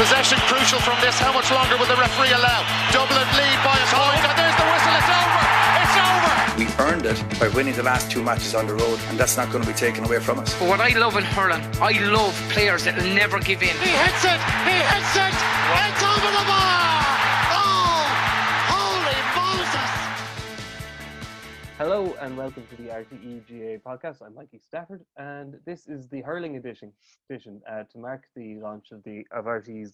Possession crucial from this. How much longer will the referee allow? Dublin lead by a point, and there's the whistle. It's over. It's over. We earned it by winning the last 2 matches on the road, and that's not going to be taken away from us. But what I love in hurling, I love players that will never give in. He hits it. It's over the bar. Oh, holy Moses. Hello and welcome to the RTÉ GAA Podcast. I'm Mikey, Stafford, and this is the hurling edition to mark the launch of RTÉ's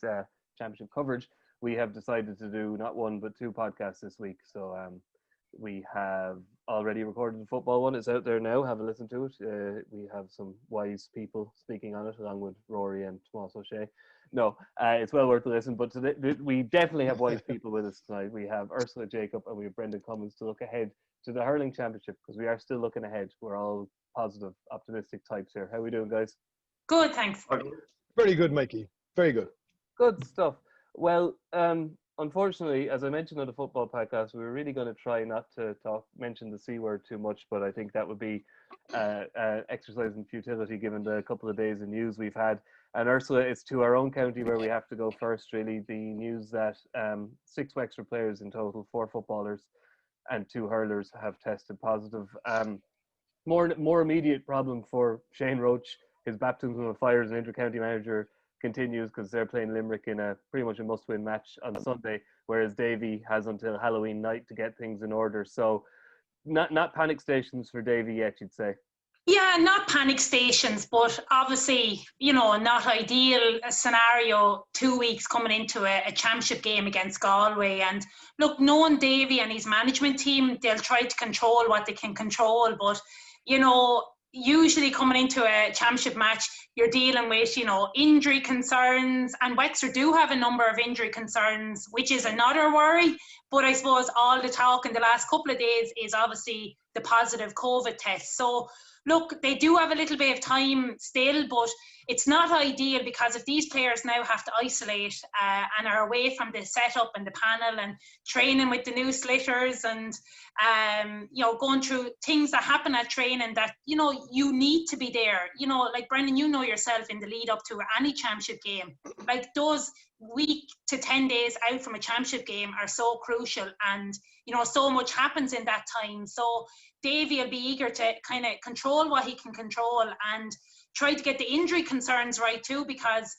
championship coverage. We have decided to do not one but 2 podcasts this week. So we have already recorded the football one. It's out there now. Have a listen to it. We have some wise people speaking on it, along with Rory and Tomas O'Shea. No, it's well worth a listen. But today, we definitely have wise people with us tonight. We have Ursula Jacob and we have Brendan Cummins to look ahead to the hurling championship, because we are still looking ahead. We're all positive, optimistic types here. How are we doing, guys? Good, thanks. Very good, Mikey. Very good. Good stuff. Well, unfortunately, as I mentioned on the football podcast, we were really going to try not to mention the C word too much, but I think that would be exercise in futility given the couple of days of news we've had. And Ursula, it's to our own county where we have to go first, really. The news that 6 Wexford players in total, 4 footballers and 2 hurlers have tested positive. More immediate problem for Shane Roach. His baptism of fire as an inter-county manager continues because they're playing Limerick in a pretty much a must-win match on Sunday, whereas Davy has until Halloween night to get things in order. So not panic stations for Davy yet, you'd say. Yeah, not panic stations, but obviously, not ideal scenario 2 weeks coming into a championship game against Galway. And look, knowing Davy and his management team, they'll try to control what they can control. But, usually coming into a championship match, you're dealing with, injury concerns. And Wexford do have a number of injury concerns, which is another worry. But I suppose all the talk in the last couple of days is obviously the positive COVID test. So, look, they do have a little bit of time still, but it's not ideal because if these players now have to isolate and are away from the setup and the panel and training with the new slitters and, going through things that happen at training that, you need to be there. Like Brendan, yourself in the lead up to any championship game, like those week to 10 days out from a championship game are so crucial, and so much happens in that time. So Davy will be eager to kind of control what he can control and try to get the injury concerns right too, because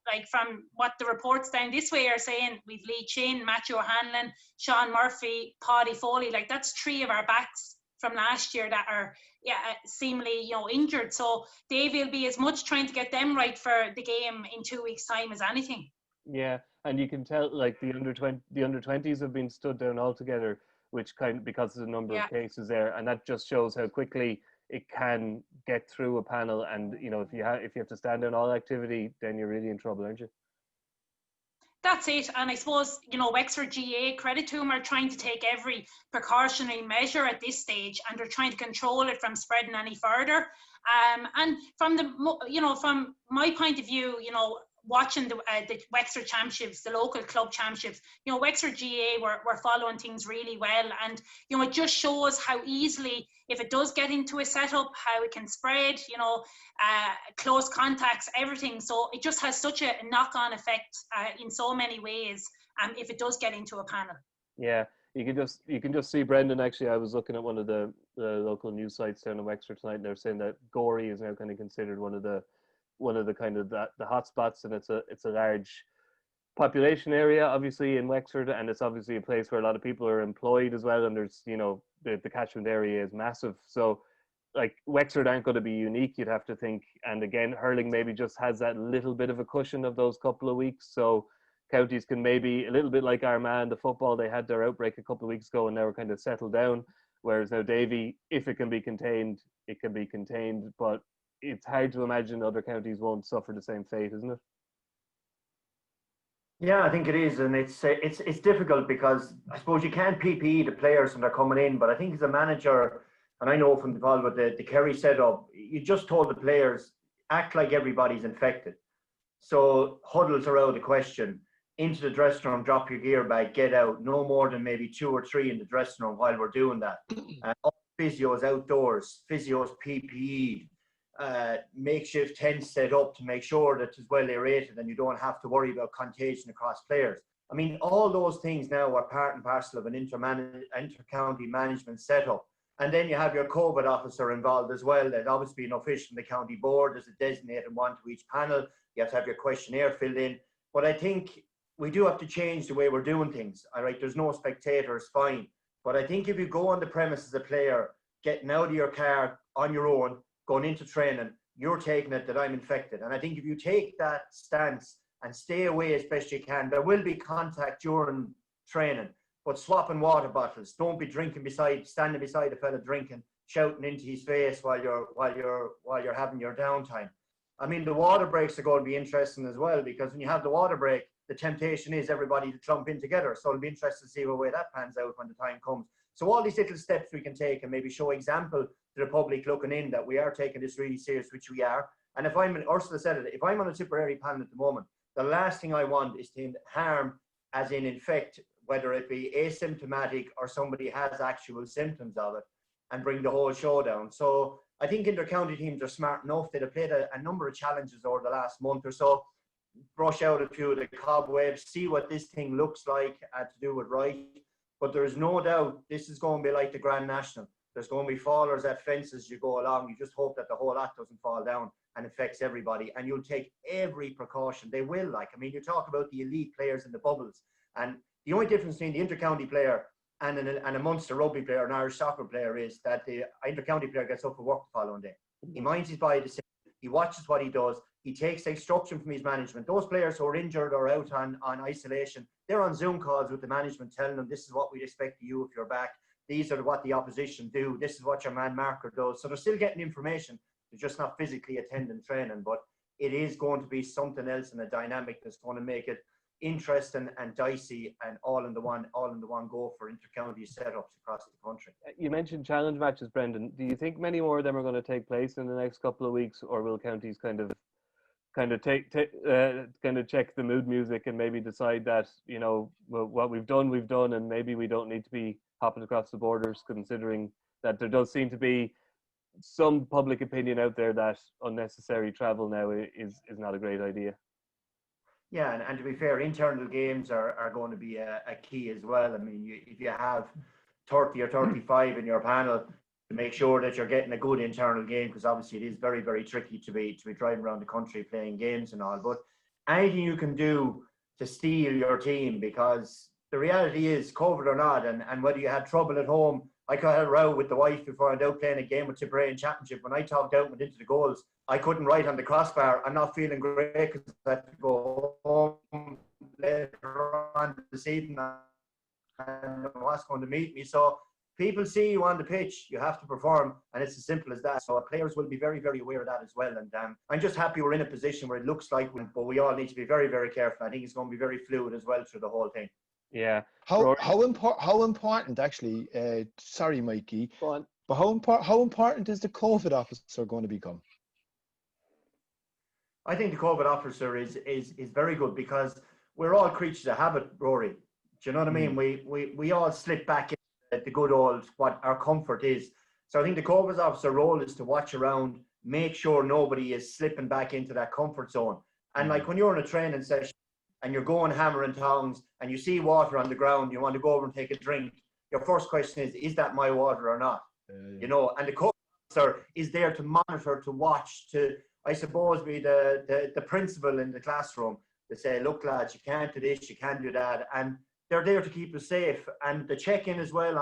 like from what the reports down this way are saying, we've Lee Chin, Matthew O'Hanlon, Sean Murphy, Paddy Foley, like that's 3 of our backs from last year that are seemingly injured. So Davy will be as much trying to get them right for the game in 2 weeks' time as anything. Yeah, and you can tell like the under 20s have been stood down altogether, which because of the number of cases there, and that just shows how quickly it can get through a panel. And if you have to stand down all activity, then you're really in trouble, aren't you? That's it. And I suppose, Wexford GAA, credit to them, are trying to take every precautionary measure at this stage, and they're trying to control it from spreading any further. And from from my point of view, watching the Wexford Championships, the local club championships, Wexford GAA were following things really well. And, it just shows how easily, if it does get into a setup, how it can spread, close contacts, everything. So it just has such a knock-on effect in so many ways if it does get into a panel. Yeah, you can just see Brendan. Actually, I was looking at one of the local news sites down in Wexford tonight, and they're saying that Gorey is now kind of considered one of the kind of the hot spots, and it's a large population area obviously in Wexford, and it's obviously a place where a lot of people are employed as well, and there's the catchment area is massive. So like Wexford aren't going to be unique, you'd have to think, and again hurling maybe just has that little bit of a cushion of those couple of weeks, so counties can maybe a little bit like Armagh, the football, they had their outbreak a couple of weeks ago and now we're kind of settled down, whereas now Davy, if it can be contained, it can be contained, but it's hard to imagine other counties won't suffer the same fate, isn't it? Yeah, I think it is, and it's difficult because I suppose you can't PPE the players when they're coming in, but I think as a manager, and I know from the Kerry setup, you just told the players, act like everybody's infected. So huddles are out of the question. Into the dressing room, drop your gear bag, get out. No more than maybe 2 or 3 in the dressing room while we're doing that. All physios outdoors, physios PPE. makeshift tents set up to make sure that it's well aerated and you don't have to worry about contagion across players. I mean, all those things now are part and parcel of an inter-county management setup. And then you have your COVID officer involved as well. There's obviously an official from the county board. There's a designated one to each panel. You have to have your questionnaire filled in. But I think we do have to change the way we're doing things. All right, there's no spectators, fine. But I think if you go on the premise as a player, getting out of your car on your own, going into training, you're taking it that I'm infected. And I think if you take that stance and stay away as best you can, there will be contact during training, but swapping water bottles, don't be standing beside a fella drinking, shouting into his face while you're having your downtime. I mean, the water breaks are going to be interesting as well, because when you have the water break, the temptation is everybody to jump in together. So it'll be interesting to see what way that pans out when the time comes. So all these little steps we can take and maybe show example to the public looking in that we are taking this really serious, which we are. And Ursula said it, if I'm on a Tipperary panel at the moment, the last thing I want is to harm, as in infect, whether it be asymptomatic or somebody has actual symptoms of it, and bring the whole show down. So I think inter-county teams are smart enough. They've played a number of challenges over the last month or so, brush out a few of the cobwebs, see what this thing looks like to do it right. But there is no doubt this is going to be like the Grand National. There's going to be fallers at fences you go along. You just hope that the whole lot doesn't fall down and affects everybody. And you'll take every precaution. They will. I mean, you talk about the elite players in the bubbles. And the only difference between the inter-county player and a Munster rugby player, an Irish soccer player, is that the inter-county player gets up for work the following day. He minds his body the same. He watches what he does. He takes instruction from his management. Those players who are injured or out on isolation, they're on Zoom calls with the management telling them, this is what we expect of you if you're back. These are what the opposition do. This is what your man marker does. So they're still getting information. They're just not physically attending training. But it is going to be something else and a dynamic that's going to make it interesting and dicey and all in the one go for inter-county setups across the country. You mentioned challenge matches, Brendan. Do you think many more of them are going to take place in the next couple of weeks, or will counties kind of check the mood music and maybe decide that, you know, well, what we've done, and maybe we don't need to be hopping across the borders, considering that there does seem to be some public opinion out there that unnecessary travel now is not a great idea. Yeah, and to be fair, internal games are going to be a key as well. I mean, if you have 30 or 35 in your panel, to make sure that you're getting a good internal game, because obviously it is very, very tricky to be driving around the country playing games and all. But anything you can do to steal your team, because the reality is, COVID or not, and whether you had trouble at home, I had a row with the wife before I went out playing a game with Tipperary in Championship. When I talked out and went into the goals, I couldn't write on the crossbar. I'm not feeling great because I had to go home later on this evening and what's going to meet me. So people see you on the pitch, you have to perform, and it's as simple as that. So players will be very, very aware of that as well. And I'm just happy we're in a position where it looks like, but we all need to be very, very careful. I think it's going to be very fluid as well through the whole thing. Yeah. How important actually? Sorry, Mikey. Go on. But how important is the COVID officer going to become? I think the COVID officer is very good, because we're all creatures of habit, Rory. Do you know what I mean? We all slip back into the good old what our comfort is. So I think the COVID officer role is to watch around, make sure nobody is slipping back into that comfort zone. And like when you're in a training session and you're going hammer and tongs and you see water on the ground, you want to go over and take a drink, your first question is that my water or not? You know, and the COVID officer is there to monitor, to watch, to, I suppose, be the principal in the classroom to say, look, lads, you can't do this, you can't do that. And they're there to keep us safe. And the check-in as well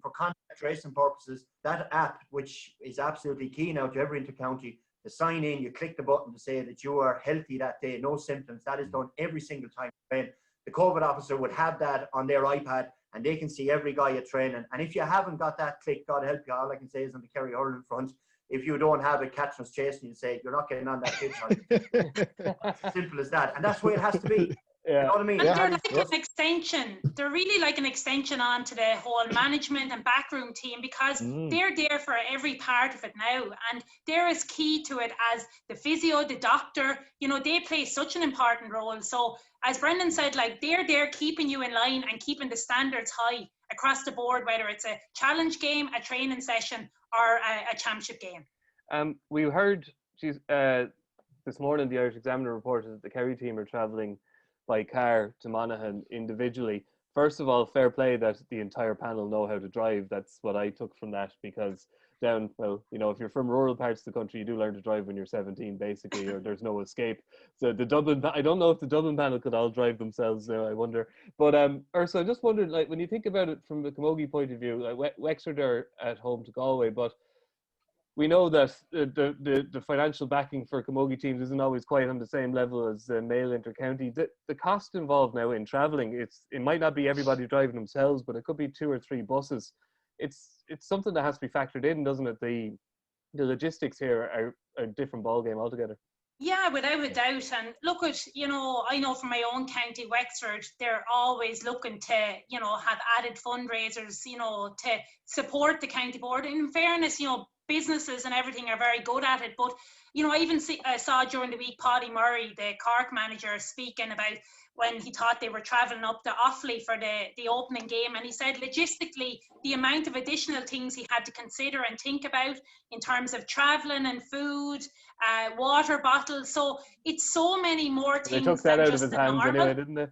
for contact tracing purposes, that app, which is absolutely key now to every inter-county, to sign in, you click the button to say that you are healthy that day, no symptoms. That is done every single time. The COVID officer would have that on their iPad, and they can see every guy at training. And if you haven't got that click, God help you, all I can say is on the Kerry hurling front, if you don't have it, catching us chasing you, say you're not getting on that pitch. Simple as that. And that's the way it has to be. Yeah. You know what I mean? And they're like an extension. They're really like an extension on to the whole management and backroom team, because they're there for every part of it now. And they're as key to it as the physio, the doctor. You know, they play such an important role. So as Brendan said, like, they're there keeping you in line and keeping the standards high across the board, whether it's a challenge game, a training session, or a championship game. We heard this morning the Irish Examiner reported that the Kerry team are travelling by car to Monaghan individually. First of all, fair play that the entire panel know how to drive. That's what I took from that, because if you're from rural parts of the country, you do learn to drive when you're 17, basically, or there's no escape. So I don't know if the Dublin panel could all drive themselves now, I wonder. But Ursula, I just wondered, like, when you think about it from the Camogie point of view, like Wexford are at home to Galway, but we know that the financial backing for Camogie teams isn't always quite on the same level as male inter-county. The cost involved now in travelling, it might not be everybody driving themselves, but it could be 2 or 3 buses. It's something that has to be factored in, doesn't it? The logistics here are a different ballgame altogether. Yeah, without a doubt. And look at, I know from my own county, Wexford, they're always looking to, have added fundraisers, to support the county board. And in fairness, businesses and everything are very good at it. But, I even saw during the week Paddy Murray, the Cork manager, speaking about when he thought they were travelling up to Offaly for the opening game. And he said logistically, the amount of additional things he had to consider and think about in terms of travelling and food, water bottles. So it's so many more things. They took that out of his hands normal. anyway, didn't they?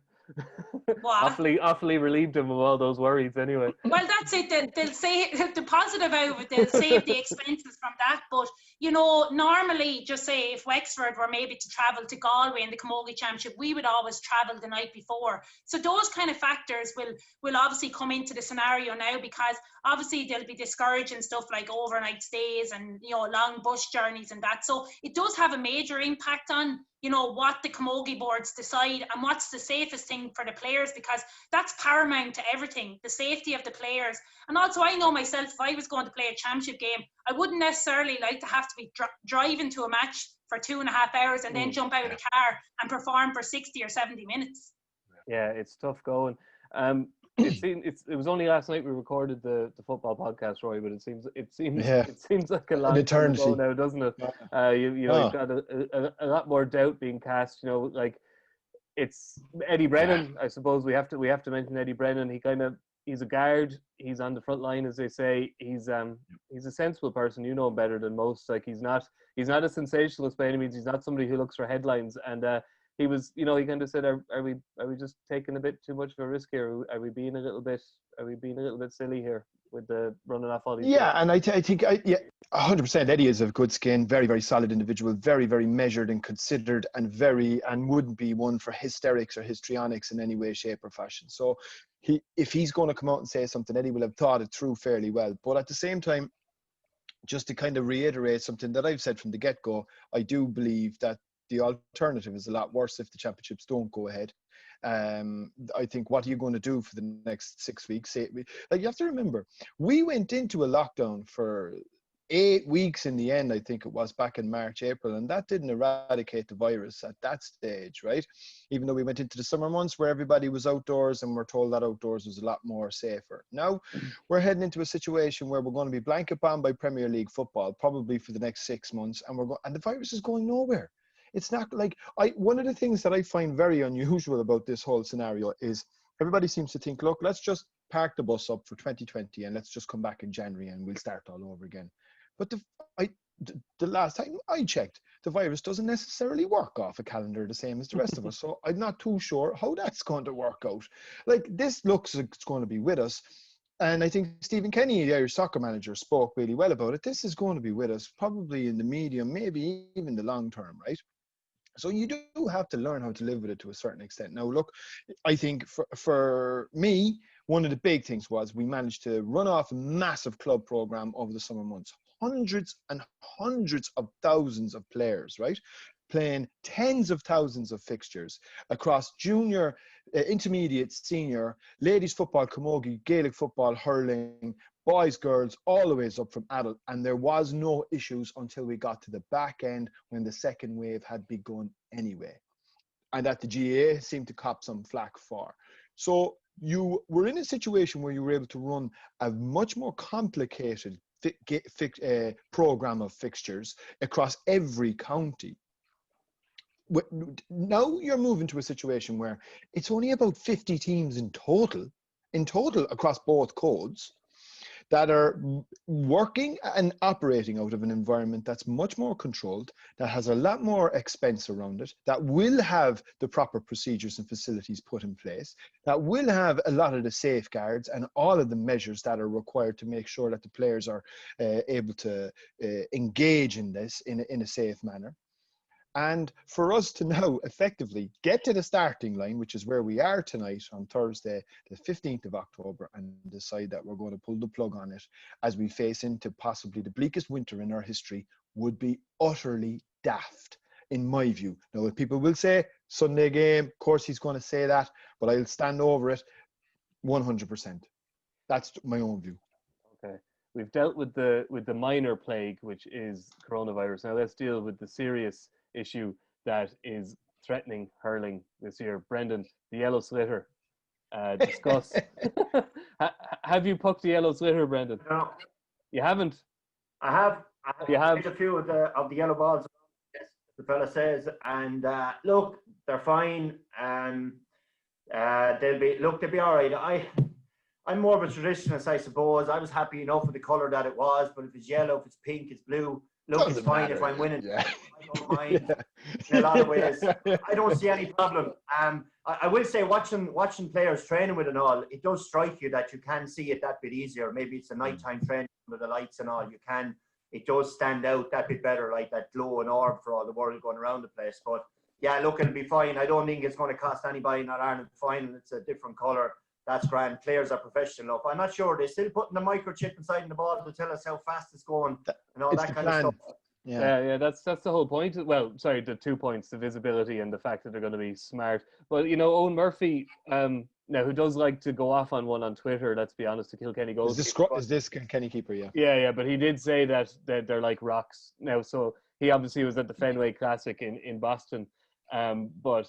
Awfully relieved him of all those worries anyway. Well, that's it. They'll say the positive out of it. They'll save the expenses from that. But normally, just say if Wexford were maybe to travel to Galway in the Camogie Championship, we would always travel the night before. So those kind of factors will obviously come into the scenario now, because obviously they'll be discouraging stuff like overnight stays and long bus journeys and that. So it does have a major impact on what the Camogie boards decide and what's the safest thing for the players, because that's paramount to everything, the safety of the players. And also, I know myself, if I was going to play a championship game, I wouldn't necessarily like to have to be driving to a match for 2.5 hours and then jump out of the car and perform for 60 or 70 minutes. Yeah, it's tough going. It was only last night we recorded the football podcast, Rory, but it seems like a long time ago now, doesn't it? You've got a lot more doubt being cast. Like it's Eddie Brennan. I suppose we have to mention Eddie Brennan. He's a guard. He's on the front line, as they say. He's a sensible person. You know him better than most. Like he's not a sensationalist by any means. He's not somebody who looks for headlines. And he was, he kind of said, "Are we just taking a bit too much of a risk here? Are we being a little bit silly here with the running off all these?" Yeah, and I think 100%. Eddie is of good skin, very, very solid individual, very, very measured and considered, and wouldn't be one for hysterics or histrionics in any way, shape, or fashion. So if he's going to come out and say something, Eddie will have thought it through fairly well. But at the same time, just to kind of reiterate something that I've said from the get-go, I do believe that the alternative is a lot worse if the championships don't go ahead. I think, what are you going to do for the next 6 weeks? Like, you have to remember, we went into a lockdown for 8 weeks in the end, I think it was, back in March, April, and that didn't eradicate the virus at that stage, right? Even though we went into the summer months where everybody was outdoors and we're told that outdoors was a lot more safer. Now we're heading into a situation where we're going to be blanket bombed by Premier League football probably for the next 6 months, and the virus is going nowhere. It's not like one of the things that I find very unusual about this whole scenario is everybody seems to think, look, let's just park the bus up for 2020 and let's just come back in January and we'll start all over again. But the last time I checked, the virus doesn't necessarily work off a calendar the same as the rest of us. So I'm not too sure how that's going to work out. Like, this looks like it's going to be with us. And I think Stephen Kenny, the Irish soccer manager, spoke really well about it. This is going to be with us probably in the medium, maybe even the long term, right? So you do have to learn how to live with it to a certain extent. Now, look, I think for me, one of the big things was we managed to run off a massive club program over the summer months. Hundreds and hundreds of thousands of players, right? Playing tens of thousands of fixtures across junior, intermediate, senior, ladies football, camogie, Gaelic football, hurling, boys, girls, all the way up from adult. And there was no issues until we got to the back end when the second wave had begun anyway. And that the GAA seemed to cop some flack for. So you were in a situation where you were able to run a much more complicated program of fixtures across every county. Now you're moving to a situation where it's only about 50 teams in total across both codes. that are working and operating out of an environment that's much more controlled, that has a lot more expense around it, that will have the proper procedures and facilities put in place, that will have a lot of the safeguards and all of the measures that are required to make sure that the players are able to engage in this in a safe manner. And for us to now effectively get to the starting line, which is where we are tonight on Thursday, the 15th of October, and decide that we're going to pull the plug on it as we face into possibly the bleakest winter in our history, would be utterly daft, in my view. Now, people will say, Sunday game, of course he's going to say that, but I'll stand over it 100%. That's my own view. Okay. We've dealt with the minor plague, which is coronavirus. Now let's deal with the serious issue that is threatening hurling this year. Brendan, the yellow slitter. Discuss. Have you pucked the yellow slitter, Brendan? No. You haven't? I have. You have? A few of the yellow balls, yes, the fella says. And look, they're fine. They'll be all right. I'm more of a traditionalist, I suppose. I was happy enough with the colour that it was, but if it's yellow, if it's pink, it's blue. Look, it's fine if I'm winning. Yeah. I don't mind in a lot of ways. I don't see any problem. I will say, watching players training with and all, it does strike you that you can see it that bit easier. Maybe it's a nighttime training with the lights and all. It does stand out that bit better, like that glow and orb for all the world going around the place. But yeah, look, it'll be fine. I don't think it's going to cost anybody in that Ireland final. It's a different colour. That's grand. Players are professional enough. I'm not sure. They're still putting the microchip inside the ball to tell us how fast it's going and all that kind of stuff. Yeah, that's the whole point. Well, sorry, the 2 points, the visibility and the fact that they're going to be smart. But, Owen Murphy, now who does like to go off on one on Twitter, let's be honest, the Kilkenny goalkeeper. Is this Kilkenny keeper, yeah? Yeah, but he did say that they're like rocks now. So he obviously was at the Fenway Classic in Boston. But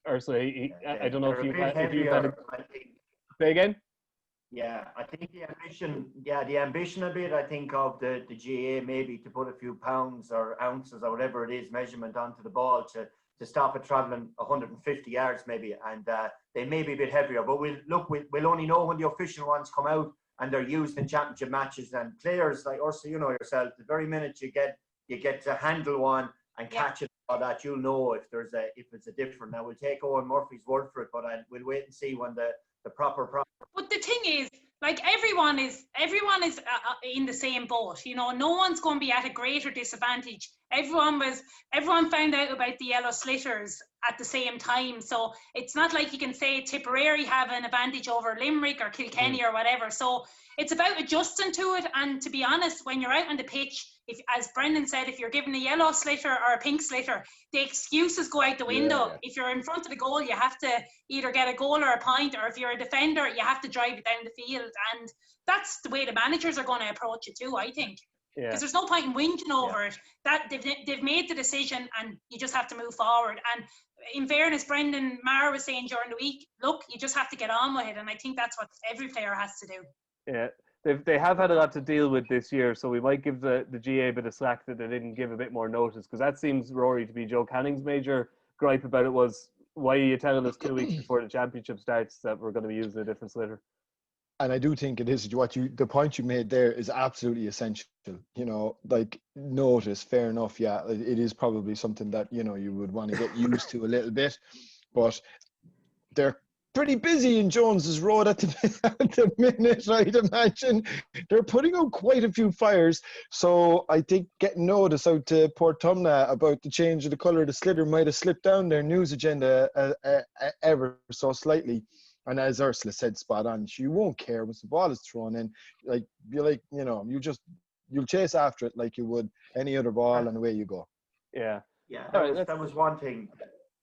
Ursula, I don't know if you've had a... Say again? Yeah, I think the ambition a bit, I think, of the GAA maybe to put a few pounds or ounces or whatever it is measurement onto the ball to stop it travelling 150 yards maybe, and they may be a bit heavier, but we'll only know when the official ones come out and they're used in championship matches. And players like Ursula, you know yourself, the very minute you get to handle one and catch it or that, you'll know if it's a different. Now we'll take Owen Murphy's word for it, but we'll wait and see when the proper. But the thing is, like, everyone is in the same boat. No one's going to be at a greater disadvantage. Everyone found out about the yellow slitters at the same time, so it's not like you can say Tipperary have an advantage over Limerick or Kilkenny or whatever. So it's about adjusting to it. And to be honest, when you're out on the pitch, if, as Brendan said, if you're given a yellow slitter or a pink slitter, the excuses go out the window. Yeah. If you're in front of the goal, you have to either get a goal or a point, or if you're a defender, you have to drive it down the field. And that's the way the managers are going to approach it too, I think. Because there's no point in whinging over it. That they've made the decision, and you just have to move forward. And in fairness, Brendan Maher was saying during the week, look, you just have to get on with it. And I think that's what every player has to do. Yeah. They have had a lot to deal with this year, so we might give the GAA a bit of slack that they didn't give a bit more notice, because that seems, Rory, to be Joe Canning's major gripe about it was, why are you telling us 2 weeks before the championship starts that we're going to be using a different slitter? And I do think it is the point you made there is absolutely essential. Like, notice, fair enough. Yeah, it is probably something that, you would want to get used to a little bit, but they're pretty busy in Jones's Road at the minute, I'd imagine. They're putting out quite a few fires. So I think getting notice out to Port Tumna about the change of the colour of the slitter might have slipped down their news agenda ever so slightly. And as Ursula said, spot on, you won't care once the ball is thrown in. You'll chase after it like you would any other ball, and away you go. Yeah. That was one thing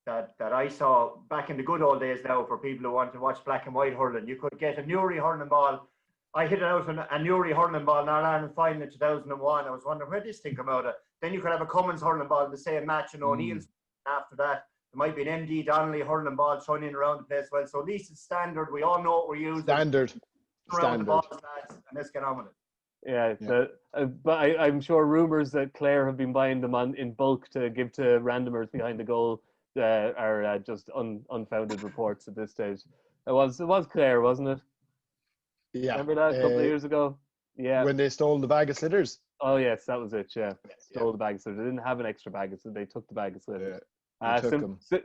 that I saw back in the good old days now for people who want to watch black and white hurling. You could get a Newry hurling ball. I hit it out on a Newry hurling ball in Ireland final in 2001. I was wondering where this thing come out of. Then you could have a Cummins hurling ball in the same match, and O'Neill's after that. There might be an MD Donnelly hurling ball thrown in around the place. Well, so at least it's standard. We all know what we're using. Standard. The balls, lads, and let's get on with it. Yeah. But I'm sure rumours that Clare have been buying them in bulk to give to randomers behind the goal are just unfounded reports at this stage. It was Clare, wasn't it? Yeah. Remember that a couple of years ago? Yeah. When they stole the bag of slitters. Oh yes, that was it. Yeah, stole the bag of slitters. They didn't have an extra bag, so they took the bag of slitters.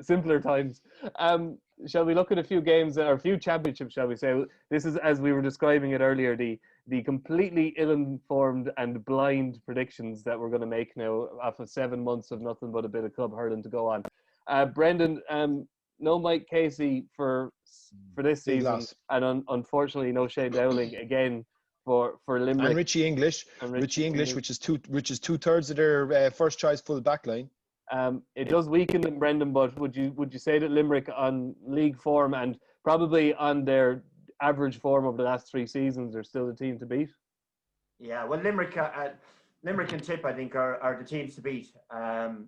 Simpler times. Shall we look at a few games or a few championships? Shall we say this is, as we were describing it earlier, the completely ill-informed and blind predictions that we're going to make now after 7 months of nothing but a bit of club hurling to go on. Brendan, no Mike Casey for this season, and unfortunately no Shane Dowling again for Limerick. And Richie English, which is 2/3 of their first choice full back line. It does weaken them, Brendan, but would you say that Limerick on league form and probably on their average form over the last 3 seasons are still the team to beat? Yeah, well, Limerick and Tip, I think, are the teams to beat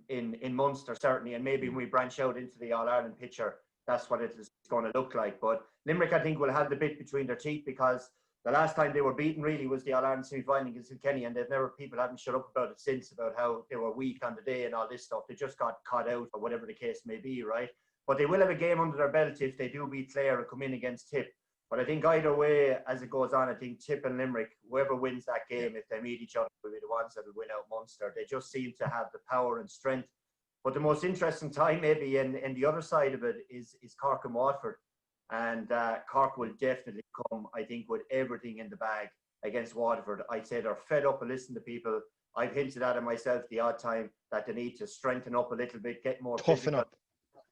in Munster, certainly, and maybe when we branch out into the All-Ireland picture, that's what it is going to look like. But Limerick, I think, will have the bit between their teeth, because the last time they were beaten really was the All-Ireland semi-final against Kilkenny, and people haven't shut up about it since, about how they were weak on the day and all this stuff. They just got caught out, or whatever the case may be, right? But they will have a game under their belt if they do beat Clare and come in against Tip. But I think either way, as it goes on, I think Tip and Limerick, whoever wins that game, if they meet each other, will be the ones that will win out Munster. They just seem to have the power and strength. But the most interesting time, maybe, in the other side of it, is Cork and Waterford. And Cork will definitely come, I think, with everything in the bag against Waterford. I'd say they're fed up and listen to people. I've hinted at it myself the odd time that they need to strengthen up a little bit, get more toughen up.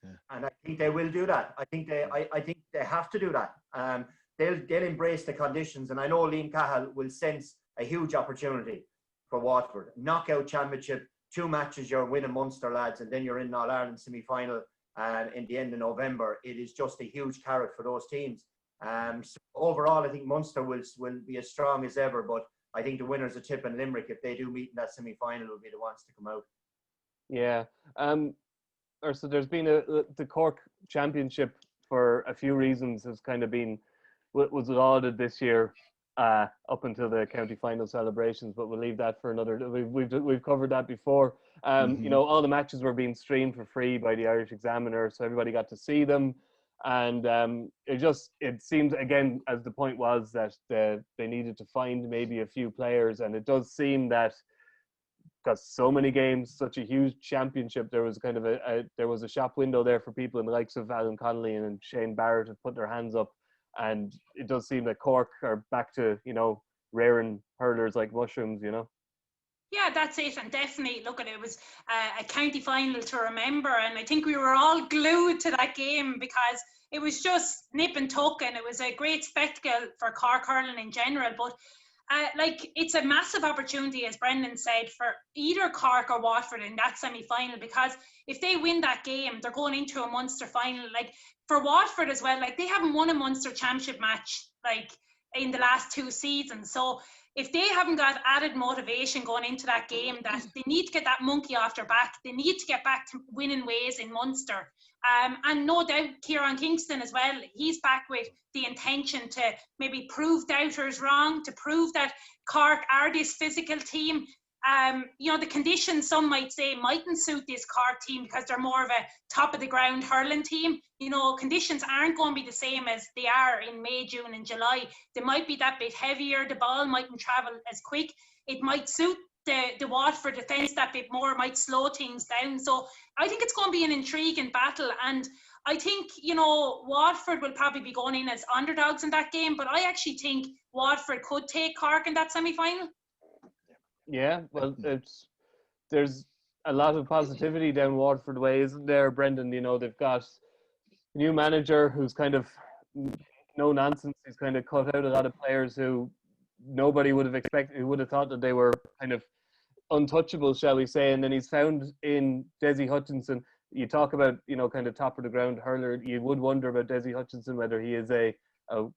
Yeah. And I think they will do that. I think they have to do that. They'll embrace the conditions, and I know Liam Cahill will sense a huge opportunity for Waterford. Knockout championship, 2 matches, you're winning Munster, lads, and then you're in All-Ireland semi-final in the end of November. It is just a huge carrot for those teams. So overall, I think Munster will be as strong as ever, but I think the winners of Tip and Limerick, if they do meet in that semi-final, will be the ones to come out. Yeah. So there's been the Cork Championship for a few reasons has kind of been was lauded this year up until the county final celebrations, but we'll leave that for another. We've covered that before. You know, all the matches were being streamed for free by the Irish Examiner, so everybody got to see them, and it seems, again, as the point was, that they needed to find maybe a few players, and it does seem that because so many games, such a huge championship, there was kind of there was a shop window there for people in the likes of Alan Connolly and Shane Barrett have put their hands up, and it does seem that Cork are back to, you know, rearing hurlers like mushrooms, you know. Yeah, that's it. And definitely, look, it was a county final to remember. And I think we were all glued to that game because it was just nip and tuck, and it was a great spectacle for Cork hurling in general. But it's a massive opportunity, as Brendan said, for either Cork or Waterford in that semi-final, because if they win that game, they're going into a Munster final. Like, for Waterford as well, like, they haven't won a Munster championship match, like, in the last 2 seasons. So if they haven't got added motivation going into that game, that they need to get that monkey off their back, they need to get back to winning ways in Munster. And no doubt Kieran Kingston as well, he's back with the intention to maybe prove doubters wrong, to prove that Cork are this physical team. You know, the conditions, some might say, mightn't suit this Cork team because they're more of a top of the ground hurling team. You know, conditions aren't going to be the same as they are in May, June and July. They might be that bit heavier, the ball mightn't travel as quick. It might suit the Waterford defence that bit more, might slow things down. So I think it's going to be an intriguing battle, and I think, you know, Waterford will probably be going in as underdogs in that game, but I actually think Waterford could take Cork in that semi-final. Yeah, well, there's a lot of positivity down Waterford way, isn't there, Brendan? You know, they've got a new manager who's kind of no nonsense. He's kind of cut out a lot of players who nobody would have expected, who would have thought that they were kind of untouchable, shall we say. And then he's found in Desi Hutchinson. You talk about, you know, kind of top of the ground hurler. You would wonder about Desi Hutchinson, whether he is a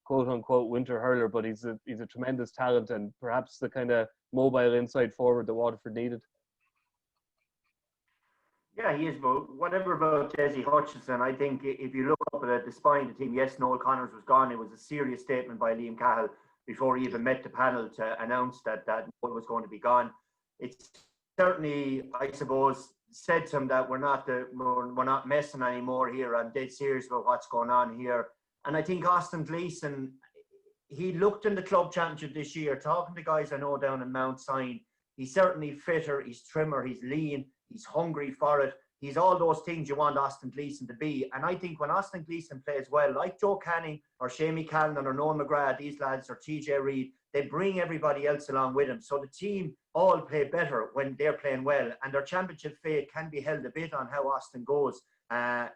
quote unquote winter hurler, but he's a tremendous talent and perhaps the kind of mobile inside forward that Waterford needed. Yeah, he is. But whatever about Desi Hutchinson, I think if you look up at the spine of the team, yes, Noel Connors was gone. It was a serious statement by Liam Cahill before he even met the panel to announce that Noel was going to be gone. It's certainly, I suppose, said to him that we're not messing anymore here. I'm dead serious about what's going on here. And I think Austin Gleeson, he looked in the club championship this year, talking to guys I know down in Mount Sion. He's certainly fitter, he's trimmer, he's lean, he's hungry for it. He's all those things you want Austin Gleeson to be. And I think when Austin Gleeson plays well, like Joe Canning or Shamie Callan or Noel McGrath, these lads, or TJ Reid, they bring everybody else along with them. So the team all play better when they're playing well. And their championship fate can be held a bit on how Austin goes.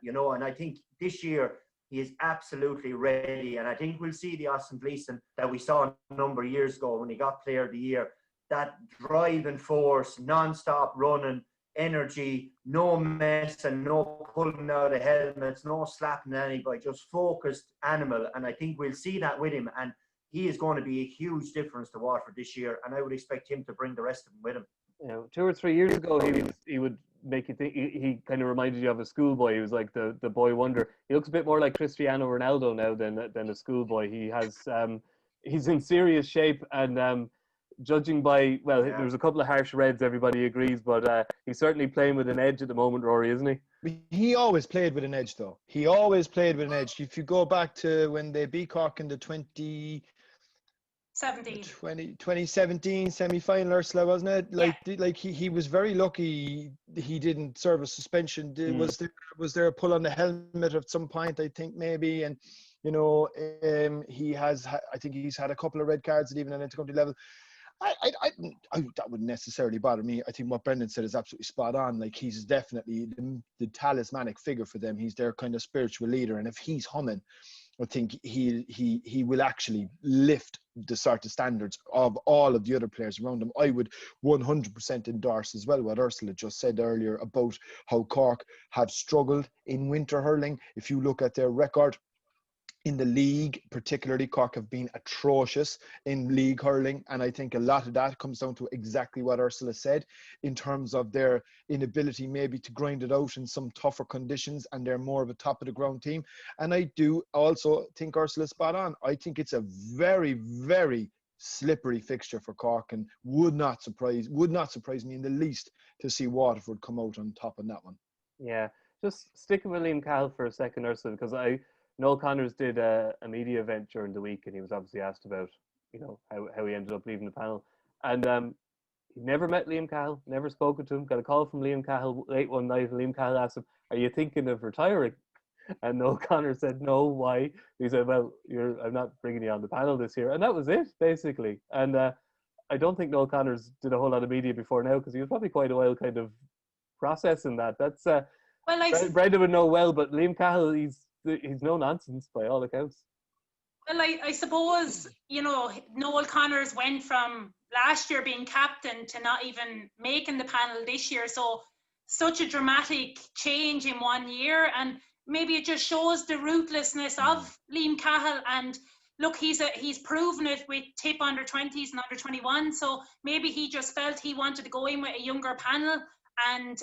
You know, and I think this year he is absolutely ready. And I think we'll see the Austin Gleeson that we saw a number of years ago when he got Player of the Year. That driving force, non-stop running, energy, no mess and no pulling out of helmets, no slapping anybody, just focused animal. And I think we'll see that with him. And he is going to be a huge difference to Waterford this year. And I would expect him to bring the rest of them with him. You know, 2 or 3 years ago, he would make you think. He kind of reminded you of a schoolboy. He was like the boy wonder. He looks a bit more like Cristiano Ronaldo now than a schoolboy. He has he's in serious shape, and judging by, well, there's a couple of harsh reds, everybody agrees, but he's certainly playing with an edge at the moment, Rory, isn't he? He always played with an edge, though. He always played with an edge. If you go back to when they beat Cork in the 2017 semi-final, Ursula, wasn't it? Like he was very lucky he didn't serve a suspension. Was there a pull on the helmet at some point, I think, maybe, and you know, I think he's had a couple of red cards at even an intercounty level. That wouldn't necessarily bother me. I think what Brendan said is absolutely spot on. Like, he's definitely the talismanic figure for them. He's their kind of spiritual leader, and if he's humming, I think he will actually lift the sort of standards of all of the other players around him. I would 100% endorse as well what Ursula just said earlier about how Cork have struggled in winter hurling. If you look at their record in the league, particularly, Cork have been atrocious in league hurling, and I think a lot of that comes down to exactly what Ursula said in terms of their inability maybe to grind it out in some tougher conditions, and they're more of a top of the ground team. And I do also think Ursula's spot on. I think it's a very, very slippery fixture for Cork, and would not surprise me in the least to see Waterford come out on top on that one. Yeah, just sticking with Liam Cahill for a second, Ursula, because Noel Connors did a media event during the week, and he was obviously asked about, you know, how he ended up leaving the panel. And he never met Liam Cahill, never spoken to him, got a call from Liam Cahill late one night, and Liam Cahill asked him, "Are you thinking of retiring?" And Noel Connors said, "No, why?" He said, "Well, I'm not bringing you on the panel this year." And that was it, basically. And I don't think Noel Connors did a whole lot of media before now, because he was probably quite a while kind of processing that. That's Brendan would know well, but Liam Cahill, he's no nonsense by all accounts. Well, I suppose, you know, Noel Connors went from last year being captain to not even making the panel this year. So such a dramatic change in 1 year, and maybe it just shows the ruthlessness of Liam Cahill. And look, he's proven it with Tip under 20s and under 21. So maybe he just felt he wanted to go in with a younger panel and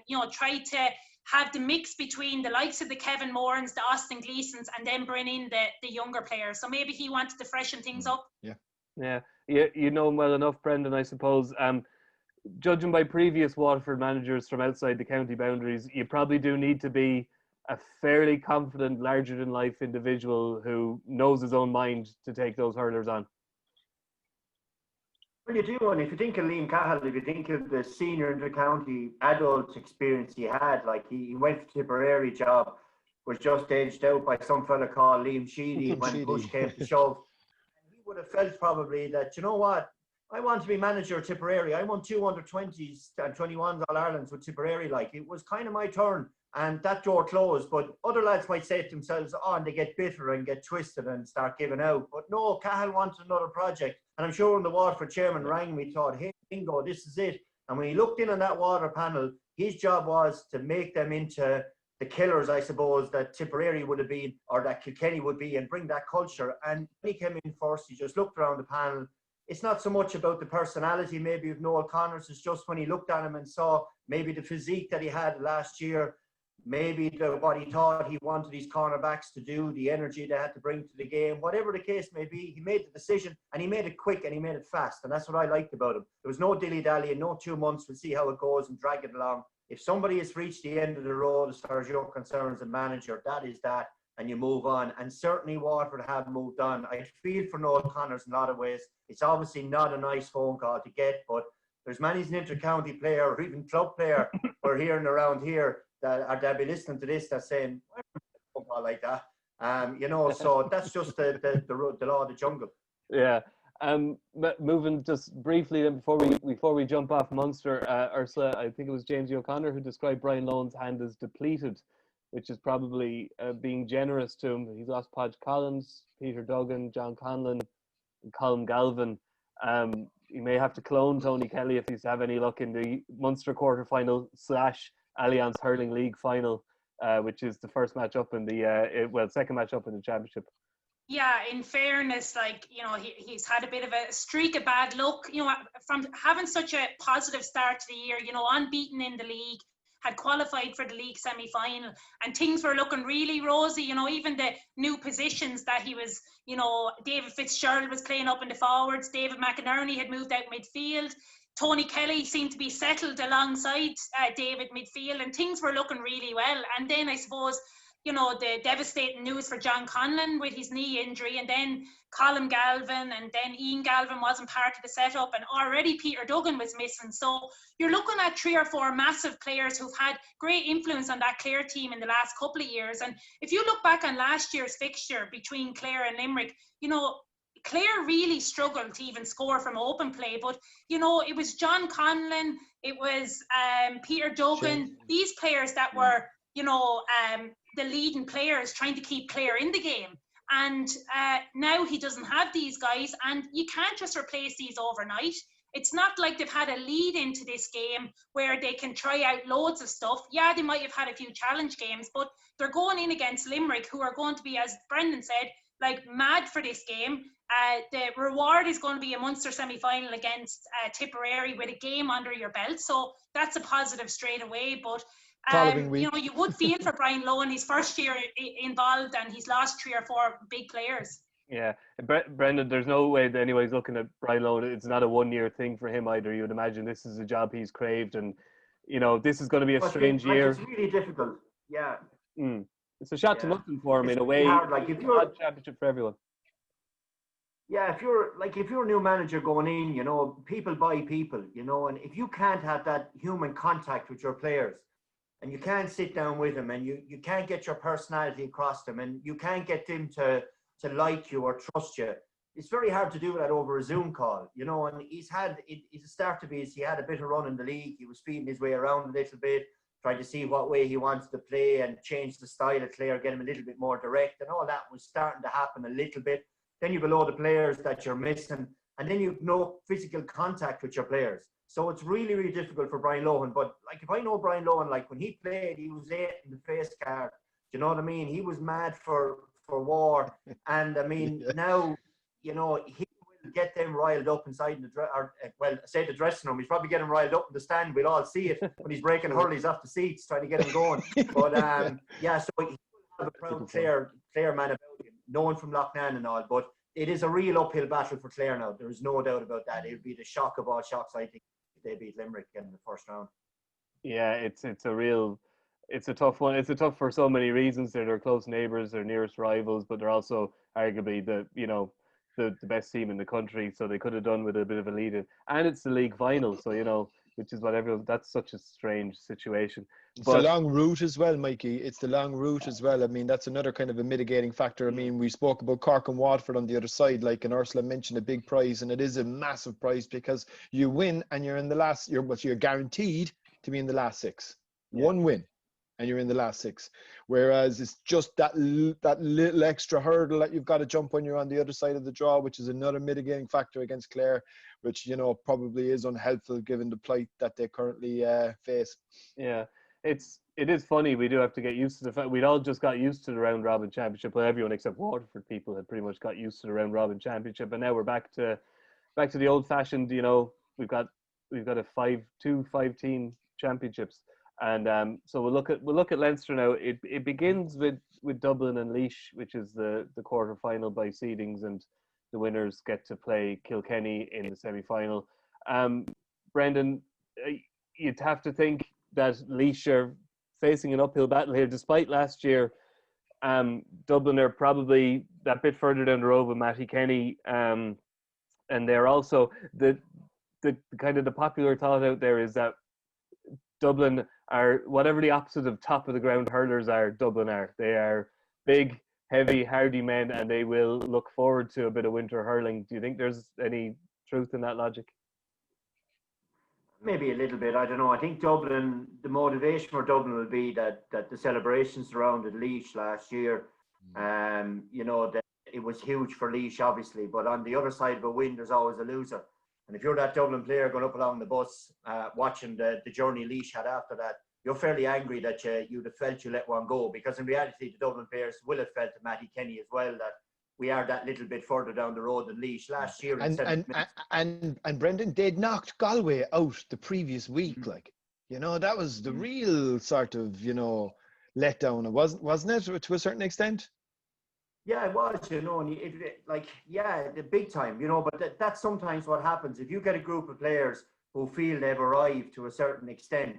you know, try to have the mix between the likes of the Kevin Morans, the Austin Gleesons, and then bring in the younger players. So maybe he wanted to freshen things up. Yeah. You know him well enough, Brendan, I suppose. Judging by previous Waterford managers from outside the county boundaries, you probably do need to be a fairly confident, larger-than-life individual who knows his own mind to take those hurlers on. Well, you do, and if you think of Liam Cahill, if you think of the senior inter-county adult experience he had, like he went for Tipperary job, was just edged out by some fella called Liam Sheedy when push came to shove. And he would have felt probably that, you know what, I want to be manager of Tipperary. I won 2 under-20s and 21s All-Irelands with Tipperary. Like, it was kind of my turn, and that door closed. But other lads might say to themselves, oh, and they get bitter and get twisted and start giving out. But no, Cahill wanted another project. And I'm sure when the Waterford chairman rang, we thought, hey, bingo, this is it. And when he looked in on that water panel, his job was to make them into the killers, I suppose, that Tipperary would have been, or that Kilkenny would be, and bring that culture. And when he came in first, he just looked around the panel. It's not so much about the personality maybe of Noel Connors. It's just when he looked at him and saw maybe the physique that he had last year, maybe what he thought he wanted his cornerbacks to do, the energy they had to bring to the game, whatever the case may be, he made the decision, and he made it quick and he made it fast. And that's what I liked about him. There was no dilly-dally and no 2 months. We'll see how it goes and drag it along. If somebody has reached the end of the road as far as you're concerned as a manager, that is that. and you move on. And certainly Waterford have moved on. I feel for Noel Connors in a lot of ways. It's obviously not a nice phone call to get, but there's many as an inter-county player or even club player we're hearing around here that be listening to this that's saying, why would a phone call like that? So that's just the law of the jungle. Yeah. Moving just briefly then before we jump off Munster, Ursula, I think it was James O'Connor who described Brian Lohan's hand as depleted, which is probably being generous to him. He's lost Podge Collins, Peter Duggan, John Conlon, and Colm Galvin. He may have to clone Tony Kelly if he's to have any luck in the Munster quarterfinal / Allianz Hurling League final, which is the first match up in the second match up in the championship. Yeah, in fairness, he's had a bit of a streak of bad luck, from having such a positive start to the year, unbeaten in the league, had qualified for the league semi-final, and things were looking really rosy, even the new positions that he was, David Fitzgerald was playing up in the forwards, David McInerney had moved out midfield, Tony Kelly seemed to be settled alongside David midfield, and things were looking really well. And then I suppose, the devastating news for John Conlon with his knee injury, and then Colm Galvin, and then Ian Galvin wasn't part of the setup, and already Peter Duggan was missing. So you're looking at 3 or 4 massive players who've had great influence on that Clare team in the last couple of years. And if you look back on last year's fixture between Clare and Limerick, Clare really struggled to even score from open play, but it was John Conlon, it was Peter Duggan, these players that were the leading players trying to keep Clare in the game. And now he doesn't have these guys, and you can't just replace these overnight. It's not like they've had a lead into this game where they can try out loads of stuff. Yeah, they might have had a few challenge games, but they're going in against Limerick, who are going to be, as Brendan said, mad for this game. The reward is going to be a Munster semi-final against Tipperary with a game under your belt. So that's a positive straight away. But following week, you would feel for Brian Lohan, his first year involved, and he's lost 3 or 4 big players. Yeah, Brendan, there's no way that anybody's looking at Brian Lohan. It's not a one-year thing for him either. You would imagine this is a job he's craved, and this is going to be a strange year. It's really difficult. Yeah. It's a shot to nothing for him in a way. Hard. If you're a championship for everyone. Yeah, if you're a new manager going in, people buy people, and if you can't have that human contact with your players, and you can't sit down with them, and you can't get your personality across them, and you can't get them to like you or trust you, it's very hard to do that over a Zoom call, and he's started to he had a bit of run in the league. He was feeding his way around a little bit, trying to see what way he wanted to play and change the style of Clare, get him a little bit more direct, and all that was starting to happen a little bit. Then you below the players that you're missing, and then you've no physical contact with your players. So it's really, really difficult for Brian Lohan. But if I know Brian Lohan, when he played, he was 8 in the face card. Do you know what I mean? He was mad for war. And I mean, now, he will get them riled up inside the dressing room. He's probably getting riled up in the stand. We'll all see it when he's breaking hurleys off the seats, trying to get him going. But so he will have a proud Clare man about him, known from Loughnane and all. But it is a real uphill battle for Clare now. There is no doubt about that. It would be the shock of all shocks, I think, if they beat Limerick in the first round. Yeah, it's a tough one. It's a tough for so many reasons. They're close neighbours, they're nearest rivals, but they're also arguably the best team in the country. So they could have done with a bit of a lead in. And it's the league final, so which is what that's such a strange situation. It's the long route as well, Mikey. It's the long route as well. I mean, that's another kind of a mitigating factor. I mean, we spoke about Cork and Waterford on the other side, and Ursula mentioned a big prize, and it is a massive prize because you win and you're in the last. You're guaranteed to be in the last 6. Yeah. One win, and you're in the last 6. Whereas it's just that little extra hurdle that you've got to jump when you're on the other side of the draw, which is another mitigating factor against Clare, which probably is unhelpful given the plight that they currently face. Yeah. It is funny. We do have to get used to the fact we'd all just got used to the round robin championship. Well, everyone except Waterford people had pretty much got used to the round robin championship, and now we're back to the old fashioned. We've got a 5-team championships, and so we'll look at Leinster now. It begins with Dublin and Laois, which is the quarter final by seedings, and the winners get to play Kilkenny in the semi final. Brendan, you'd have to think that Laois are facing an uphill battle here, despite last year Dublin are probably that bit further down the road with Matty Kenny, and they're also the kind of the popular thought out there is that Dublin are whatever the opposite of top of the ground hurlers are. Dublin are. They are big, heavy, hardy men, and they will look forward to a bit of winter hurling. Do you think there's any truth in that logic? Maybe a little bit. I don't know. I think Dublin, the motivation for Dublin will be that the celebrations surrounded Laois last year. That it was huge for Laois, obviously, but on the other side of a win, there's always a loser. And if you're that Dublin player going up along the bus, watching the journey Laois had after that, you're fairly angry that you'd have felt you let one go, because in reality, the Dublin players will have felt to Matty Kenny as well that we are that little bit further down the road than Laois last year. And Brendan, they'd knocked Galway out the previous week. That was the real sort of, letdown. Wasn't it, to a certain extent? Yeah, it was, and the big time, but that's sometimes what happens. If you get a group of players who feel they've arrived to a certain extent,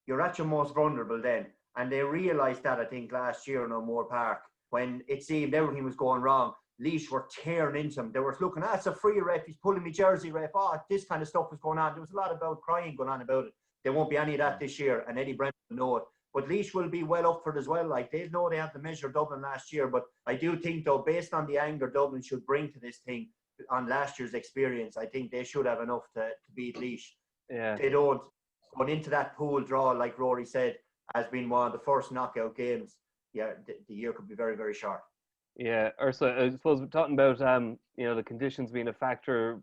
you're at your most vulnerable then. And they realised that, I think, last year in O'Moore Park, when it seemed everything was going wrong. Laois were tearing into them. They were looking, it's a free ref, he's pulling me jersey ref, this kind of stuff was going on. There was a lot about crying going on about it. There won't be any of that this year, and Eddie Brennan will know it. But Laois will be well up for it as well. They know they had to measure Dublin last year, but I do think, though, based on the anger Dublin should bring to this thing on last year's experience, I think they should have enough to beat Laois. Yeah. They don't. Going into that pool draw, like Rory said, has been one of the first knockout games. Yeah, the year could be very, very short. Yeah, Ursula, I suppose we're talking about the conditions being a factor.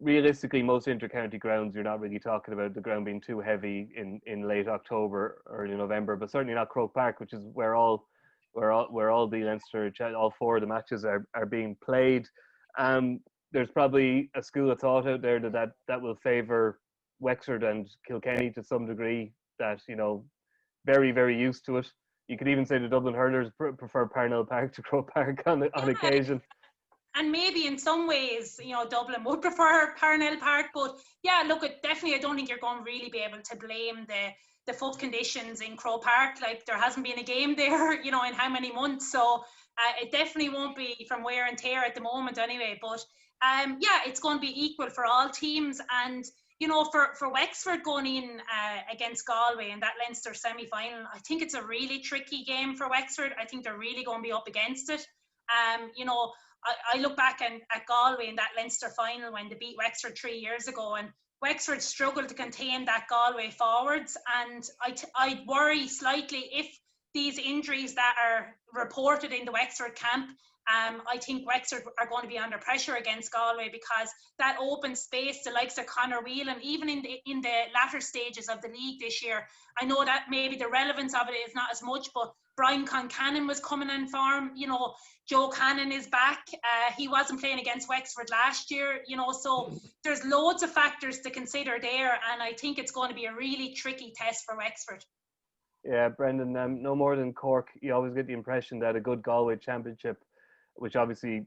Realistically, most intercounty grounds, you're not really talking about the ground being too heavy in late October, early November, but certainly not Croke Park, which is where all the Leinster, all four of the matches are being played. There's probably a school of thought out there that will favour Wexford and Kilkenny to some degree, that very, very used to it. You could even say the Dublin hurlers prefer Parnell Park to Croke Park on occasion. And maybe in some ways, Dublin would prefer Parnell Park. But yeah, look, definitely I don't think you're going to really be able to blame the foot conditions in Croke Park. Like, there hasn't been a game there, in how many months. So it definitely won't be from wear and tear at the moment anyway. But it's going to be equal for all teams. And for Wexford going in against Galway in that Leinster semi-final, I think it's a really tricky game for Wexford. I think they're really going to be up against it. I look back at Galway in that Leinster final when they beat Wexford 3 years ago, and Wexford struggled to contain that Galway forwards. And I'd worry slightly if these injuries that are reported in the Wexford camp, I think Wexford are going to be under pressure against Galway, because that open space, the likes of Conor Whelan, even in the latter stages of the league this year, I know that maybe the relevance of it is not as much, but Brian Concannon was coming in form. Joe Cannon is back. He wasn't playing against Wexford last year. So there's loads of factors to consider there, and I think it's going to be a really tricky test for Wexford. Yeah, Brendan, no more than Cork, you always get the impression that a good Galway championship, which obviously,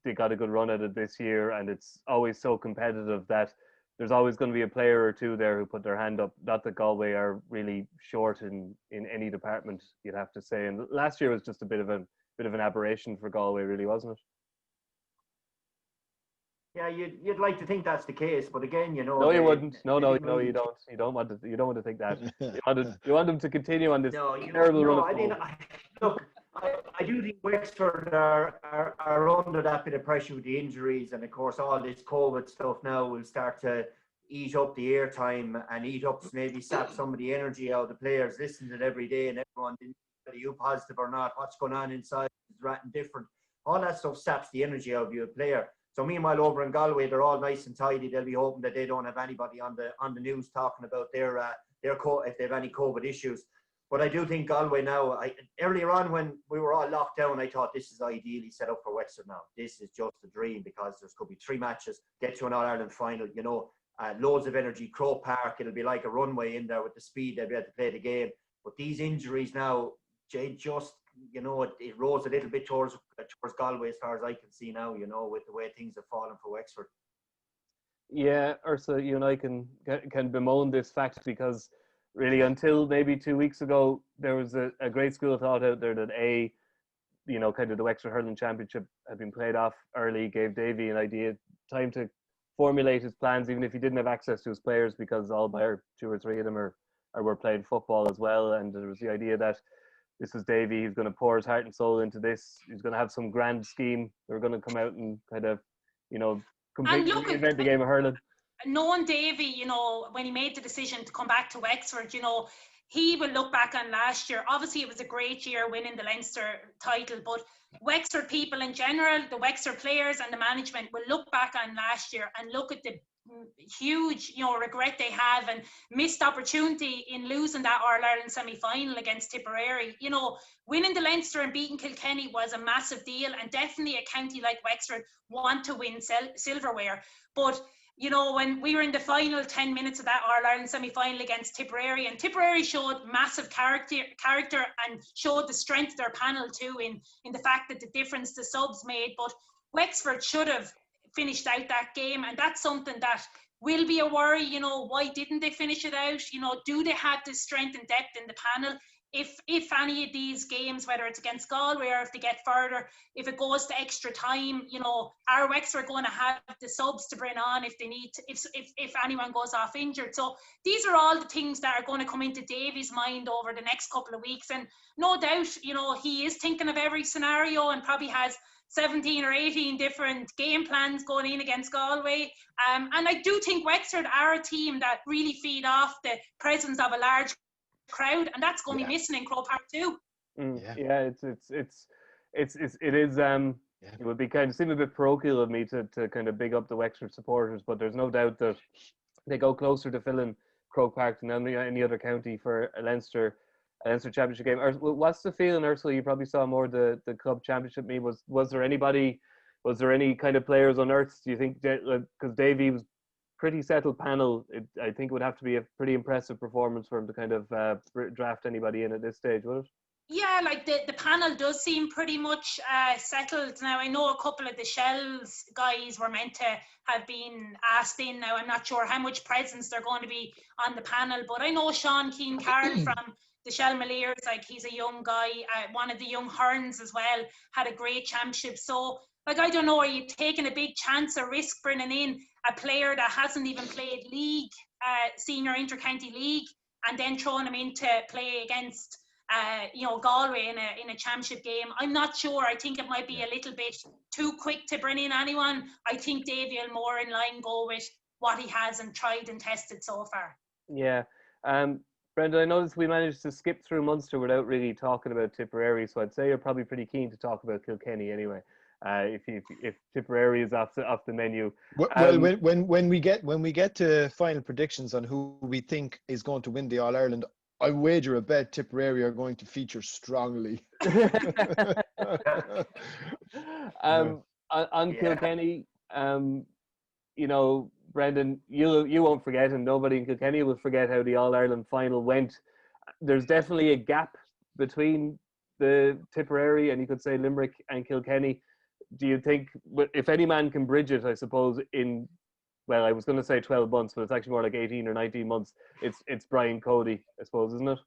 they got a good run at it this year, and it's always so competitive that there's always going to be a player or two there who put their hand up. Not that Galway are really short in any department, you'd have to say. And last year was just a bit of an aberration for Galway, really, wasn't it? Yeah, you'd like to think that's the case, but again, No, you wouldn't. No, you don't. You don't want to think that. You want them to continue on this terrible run. I do think Wexford are under that bit of pressure with the injuries, and of course all this COVID stuff now will start to eat up the airtime and maybe sap some of the energy out of the players. Listen to it every day, and everyone, are you positive or not? What's going on inside is ratting different. All that stuff saps the energy out of you, a player. So meanwhile, over in Galway, they're all nice and tidy. They'll be hoping that they don't have anybody on the news talking about their if they have any COVID issues. But I do think Galway now, earlier on when we were all locked down, I thought this is ideally set up for Wexford now. This is just a dream, because there's could be 3 matches, get to an All-Ireland final, loads of energy, Croke Park, it'll be like a runway in there with the speed they'll be able to play the game. But these injuries now, just, it rose a little bit towards Galway as far as I can see now, with the way things have fallen for Wexford. Yeah, Ursula, you and I can bemoan this fact, because really, until maybe 2 weeks ago, there was a great school of thought out there that kind of the Wexford Hurling Championship had been played off early, gave Davy an idea, time to formulate his plans, even if he didn't have access to his players, because all but 2 or 3 of them were playing football as well. And there was the idea that this is Davy, he's going to pour his heart and soul into this. He's going to have some grand scheme. They're going to come out and kind of, completely reinvent the game of hurling. Knowing Davy, when he made the decision to come back to Wexford, he will look back on last year. Obviously, it was a great year winning the Leinster title, but Wexford people in general, the Wexford players and the management will look back on last year and look at the huge, regret they have and missed opportunity in losing that All-Ireland semi-final against Tipperary. Winning the Leinster and beating Kilkenny was a massive deal, and definitely a county like Wexford want to win silverware. But when we were in the final 10 minutes of that All-Ireland semi-final against Tipperary, and Tipperary showed massive character and showed the strength of their panel too in the fact that the difference the subs made. But Wexford should have finished out that game, and that's something that will be a worry. Why didn't they finish it out? Do they have the strength and depth in the panel? If any of these games, whether it's against Galway or if they get further, if it goes to extra time, are Wexford going to have the subs to bring on if they need to, if anyone goes off injured? So these are all the things that are going to come into Davy's mind over the next couple of weeks, and no doubt, he is thinking of every scenario and probably has 17 or 18 different game plans going in against Galway. And I do think Wexford are a team that really feed off the presence of a large crowd, and that's going to be missing in Croke Park too. It would be kind of seem a bit parochial of me to kind of big up the Wexford supporters, but there's no doubt that they go closer to filling Croke Park than any other county for a Leinster championship game. What's the feeling, Ursula? You probably saw more the club championship meet. Was there any kind of players unearthed, do you think, because Davy was pretty settled panel? I think it would have to be a pretty impressive performance for him to kind of draft anybody in at this stage, would it? Yeah, like the panel does seem pretty much settled. Now, I know a couple of the Shells guys were meant to have been asked in. Now, I'm not sure how much presence they're going to be on the panel, but I know Sean Keane-Carroll from the Shelmaliers, he's a young guy, one of the young Hearns as well, had a great championship. So, I don't know, are you taking a big chance or risk bringing in a player that hasn't even played league, senior inter-county league, and then throwing him in to play against Galway in a championship game? I'm not sure. I think it might be a little bit too quick to bring in anyone. I think Davy will more in line go with what he has and tried and tested so far. Yeah. Brendan, I noticed we managed to skip through Munster without really talking about Tipperary, so I'd say you're probably pretty keen to talk about Kilkenny anyway. If Tipperary is off the menu. Well, when we get to final predictions on who we think is going to win the All Ireland, I wager a bet Tipperary are going to feature strongly. On Kilkenny, Brendan, you won't forget, and nobody in Kilkenny will forget how the All Ireland final went. There's definitely a gap between the Tipperary and you could say Limerick and Kilkenny. Do you think, if any man can bridge it, I suppose, I was going to say 12 months, but it's actually more like 18 or 19 months, it's Brian Cody, I suppose, isn't it?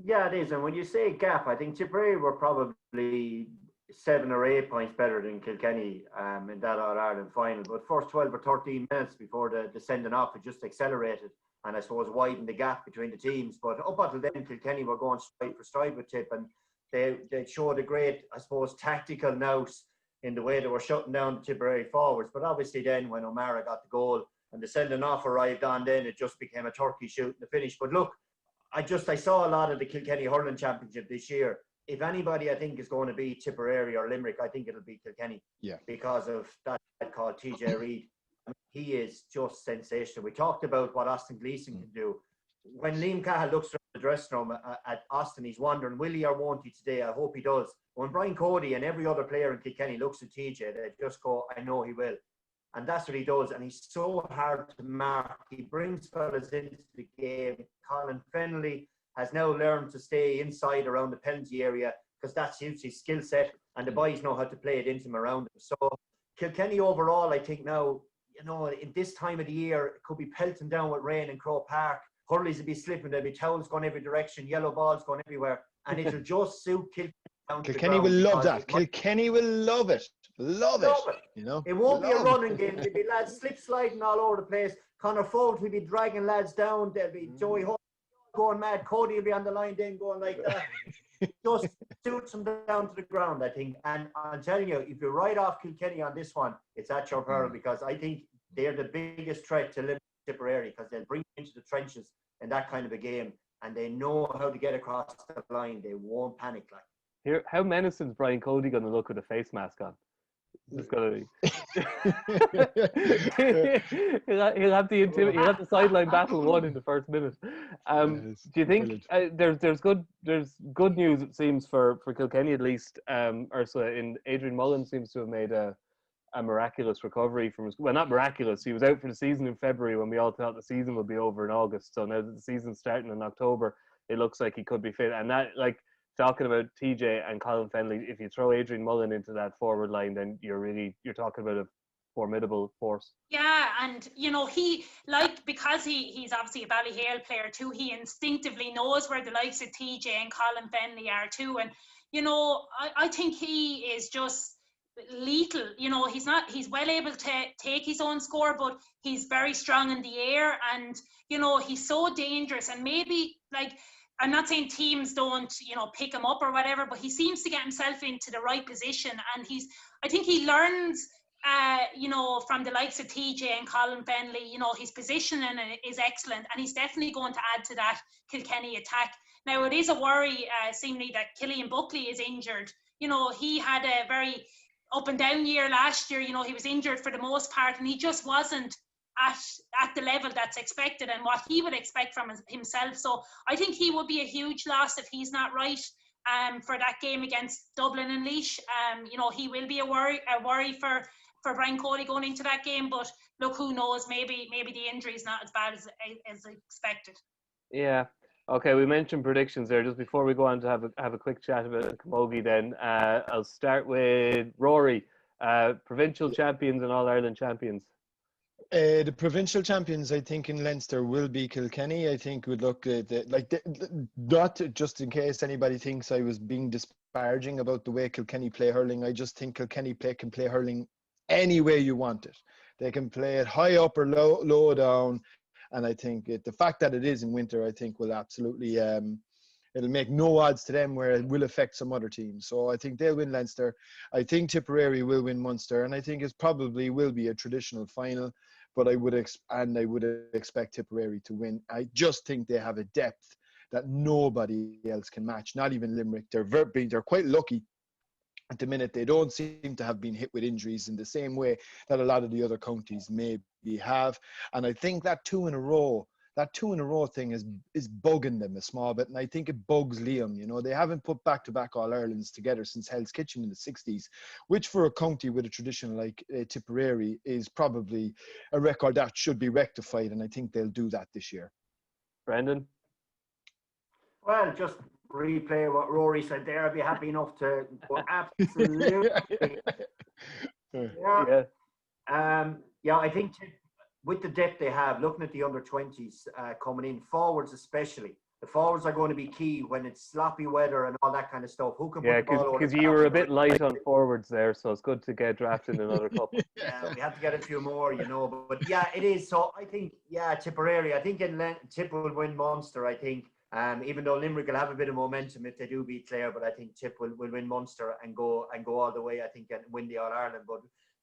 Yeah, it is. And when you say gap, I think Tipperary were probably 7 or 8 points better than Kilkenny in that All-Ireland final. But first 12 or 13 minutes before the sending off, it just accelerated and I suppose widened the gap between the teams. But up until then, Kilkenny were going stride for stride with Tip, and they showed a great, I suppose, tactical nous in the way they were shutting down the Tipperary forwards. But obviously then when O'Mara got the goal and the sending off arrived on, then it just became a turkey shoot in the finish. But look, I saw a lot of the Kilkenny Hurling Championship this year. If anybody I think is going to be Tipperary or Limerick, I think it'll be Kilkenny. Yeah. Because of that called TJ Reid. He is just sensational. We talked about what Austin Gleeson can do. When Liam Cahill looks around the dressing room at Austin, he's wondering, will he or won't he today? I hope he does. When Brian Cody and every other player in Kilkenny looks at TJ, they just go, I know he will. And that's what he does. And he's so hard to mark. He brings fellas into the game. Colin Fennelly has now learned to stay inside around the penalty area because that suits his skill set. And the boys know how to play it into him around him. So Kilkenny overall, I think now, in this time of the year, it could be pelting down with rain in Croke Park. hurleys will be slipping, there'll be towels going every direction, yellow balls going everywhere, and it'll just suit Kilkenny will love that. Kilkenny will love it. Love it. You know, it won't be a running game. There'll be lads slip sliding all over the place. Connor Fold will be dragging lads down. There'll be Joey Hall going mad. Cody will be on the line then going like that. Just suits them down to the ground, I think. And I'm telling you, if you write off Kilkenny on this one, it's at your peril, because I think they're the biggest threat to Limerick Tipperary, because they'll bring you into the trenches in that kind of a game, and they know how to get across the line. They won't panic like. Here, how menacing is Brian Cody going to look with a face mask on? It's going to be. he'll have the sideline battle won in the first minute. Do you think there's good news, it seems, for Kilkenny at least? Ursula, in Adrian Mullen seems to have made a miraculous recovery from his, well, not miraculous. He was out for the season in February when we all thought the season would be over in August. So now that the season's starting in October, it looks like he could be fit. And that, like, talking about TJ and Colin Fennelly, if you throw Adrian Mullen into that forward line, then you're talking about a formidable force. Yeah, and because he's obviously a Ballyhale player too, he instinctively knows where the likes of TJ and Colin Fennelly are too. And I think he is just lethal. He's well able to take his own score, but he's very strong in the air, and he's so dangerous. And maybe, like, I'm not saying teams don't, pick him up or whatever, but he seems to get himself into the right position, and I think he learns, from the likes of TJ and Colin Fennelly. His positioning is excellent, and he's definitely going to add to that Kilkenny attack. Now, it is a worry, seemingly, that Cillian Buckley is injured. He had a very up and down year last year. He was injured for the most part, and he just wasn't at the level that's expected and what he would expect from himself. So I think he would be a huge loss if he's not right for that game against Dublin and Laois. He will be a worry for Brian Cody going into that game. But look, who knows? Maybe the injury is not as bad as expected. Yeah. Okay, we mentioned predictions there. Just before we go on to have a quick chat about Camogie, then I'll start with Rory. Provincial champions and All Ireland champions. The provincial champions, I think, in Leinster will be Kilkenny. I think would look not just in case anybody thinks I was being disparaging about the way Kilkenny play hurling. I just think Kilkenny can play hurling any way you want it. They can play it high up or low down, and I think the fact that it is in winter, I think, will absolutely it'll make no odds to them where it will affect some other teams. So I think they'll win Leinster. I think Tipperary will win Munster, and I think it probably will be a traditional final. But I would expect Tipperary to win. I just think they have a depth that nobody else can match, not even Limerick. They're quite lucky at the minute. They don't seem to have been hit with injuries in the same way that a lot of the other counties maybe have. And I think that two in a row thing is bugging them a small bit, and I think it bugs Liam. They haven't put back-to-back All-Irelands together since Hell's Kitchen in the 60s, which for a county with a tradition like Tipperary is probably a record that should be rectified, and I think they'll do that this year. Brendan? Well, just replay what Rory said there. I'd be happy enough to go absolutely. Yeah. I think with the depth they have, looking at the under-20s coming in, forwards especially, the forwards are going to be key when it's sloppy weather and all that kind of stuff. Who can put the ball over? Because you were a bit light on forwards there, so it's good to get drafted in another couple. Yeah, we have to get a few more, but yeah, it is. So I think, Tipperary, I think Tip will win Munster, I think. Even though Limerick will have a bit of momentum if they do beat Clare, but I think Tip will win Munster and go all the way, I think, and win the All-Ireland. But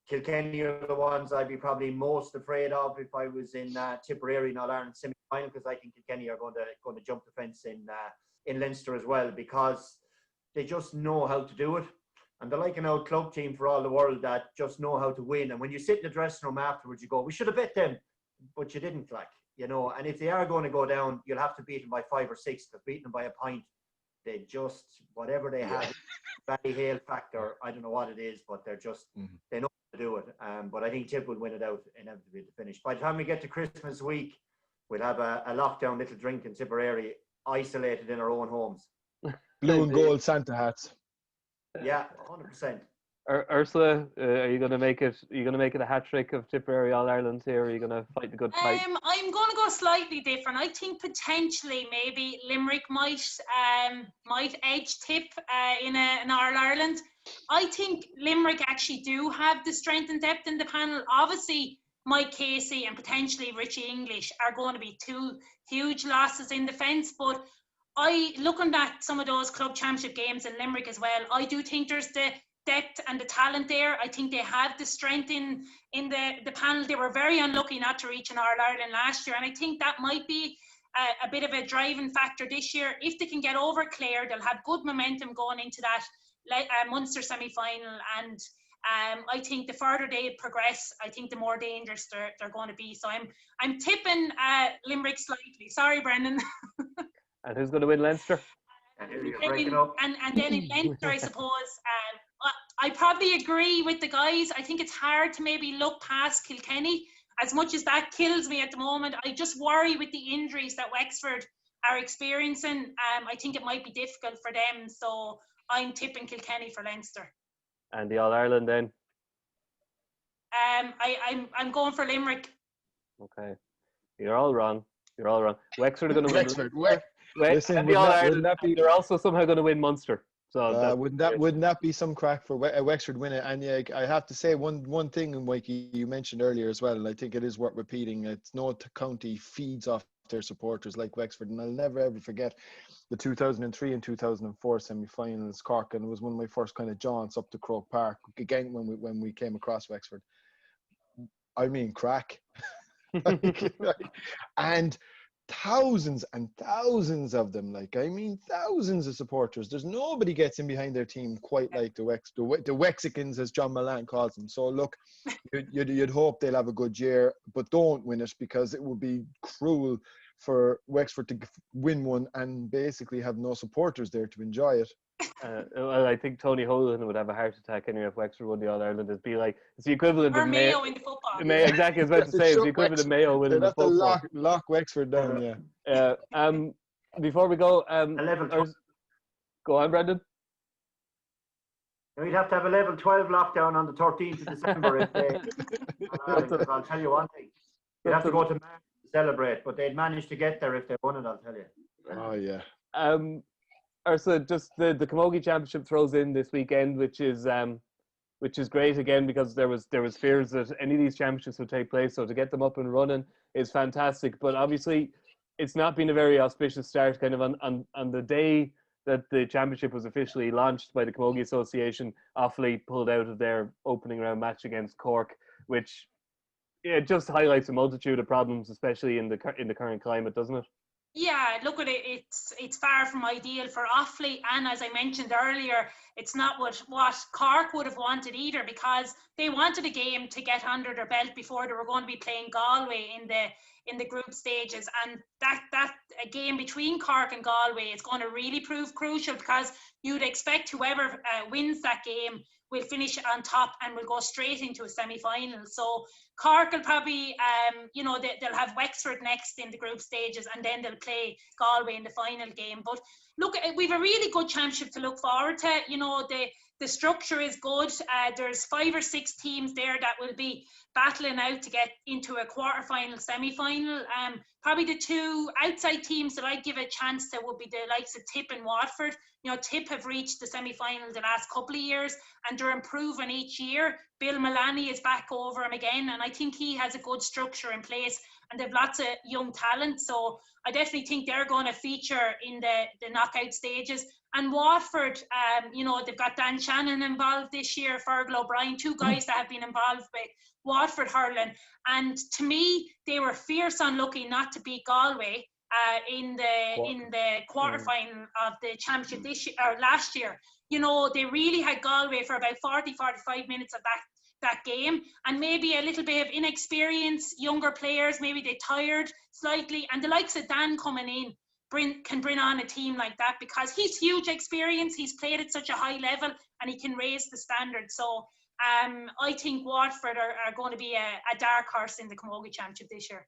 Kilkenny are the ones I'd be probably most afraid of if I was in Tipperary in All-Ireland semi-final, because I think Kilkenny are going to jump the fence in Leinster as well, because they just know how to do it. And they're like an old club team for all the world that just know how to win. And when you sit in the dressing room afterwards, you go, we should have bet them, but you didn't, and if they are going to go down, you'll have to beat them by 5 or 6, because beating them by a pint, they just, whatever they have, Ballyhale factor, I don't know what it is, but they're just, they know how to do it. But I think Tip will win it out inevitably to finish. By the time we get to Christmas week, we'll have a lockdown little drink in Tipperary, isolated in our own homes. Blue and gold Santa hats. Yeah, 100%. Ursula, are you going to make it? Are you going to make it a hat trick of Tipperary All Ireland here? Or are you going to fight the good fight? I'm going to go slightly different. I think potentially maybe Limerick might edge Tip in an All Ireland. I think Limerick actually do have the strength and depth in the panel. Obviously, Mike Casey and potentially Richie English are going to be two huge losses in defence. But looking at some of those club championship games in Limerick as well, I do think there's the depth and the talent there. I think they have the strength in the panel. They were very unlucky not to reach an All-Ireland last year, and I think that might be a bit of a driving factor this year. If they can get over Clare, they'll have good momentum going into that Munster semi-final, and I think the further they progress, I think the more dangerous they're going to be. So I'm tipping Limerick slightly. Sorry, Brendan. And who's going to win Leinster? And then in Leinster, I suppose, I probably agree with the guys. I think it's hard to maybe look past Kilkenny. As much as that kills me at the moment, I just worry with the injuries that Wexford are experiencing. I think it might be difficult for them. So I'm tipping Kilkenny for Leinster. And the All Ireland then? I'm going for Limerick. Okay, you're all wrong. Wexford are going to win. Wexford. Listen, the All Ireland. They're also somehow going to win Munster. So wouldn't that be some crack for Wexford win it? And yeah, I have to say one thing, Mikey, you mentioned earlier as well, and I think it is worth repeating. It's no county feeds off their supporters like Wexford, and I'll never ever forget the 2003 and 2004 semi-finals. Cork, and it was one of my first kind of jaunts up to Croke Park again when we came across Wexford. I mean, crack, and thousands and thousands of them, thousands of supporters. There's nobody gets in behind their team quite like the Wexicans, as John Milan calls them. So look, you'd hope they'll have a good year, but don't win it, because it would be cruel for Wexford to win one and basically have no supporters there to enjoy it. Well, I think Tony Holan would have a heart attack anyway if Wexford won the All Ireland. It'd be like it's the equivalent or of Mayo in the football. Exactly, I was about to say it's the equivalent of Mayo winning the football. They'd have to lock Wexford down. Yeah. Before we go, go on, Brendan. We'd have to have a level 12 lockdown on the 13th of December if they. I'll tell you one thing. You'd have to go to March to celebrate, but they'd manage to get there if they won it. I'll tell you. Oh yeah. Ursula, just the Camogie Championship throws in this weekend, which is great again, because there was fears that any of these championships would take place. So to get them up and running is fantastic. But obviously, it's not been a very auspicious start. Kind of on the day that the championship was officially launched by the Camogie Association, Offaly pulled out of their opening round match against Cork, which just highlights a multitude of problems, especially in the current climate, doesn't it? Yeah, look at it. It's far from ideal for Offaly, and as I mentioned earlier, it's not what Cork would have wanted either, because they wanted a game to get under their belt before they were going to be playing Galway in the group stages, and that a game between Cork and Galway is going to really prove crucial, because you'd expect whoever wins that game will finish on top and will go straight into a semi-final. So Cork will probably, they'll have Wexford next in the group stages, and then they'll play Galway in the final game. But look, we've a really good championship to look forward to. You know, the structure is good. There's 5 or 6 teams there that will be battling out to get into a quarter-final, semi-final. Probably the 2 outside teams that I'd give a chance to would be the likes of Tip and Waterford. You know, Tip have reached the semi-final the last couple of years, and they're improving each year. Bill Mullaney is back over him again, and I think he has a good structure in place, and they've lots of young talent. So I definitely think they're going to feature in the knockout stages. And Waterford, they've got Dan Shannon involved this year, Fergal O'Brien, 2 guys that have been involved with Waterford hurling. And to me, they were fierce unlucky not to beat Galway in the quarterfinal of the championship this year or last year. You know, they really had Galway for about 45 minutes of that game, and maybe a little bit of inexperience, younger players, maybe they tired slightly, and the likes of Dan coming in can bring on a team like that, because he's huge experience, he's played at such a high level, and he can raise the standard. So I think Waterford are going to be a dark horse in the Camogie Championship this year.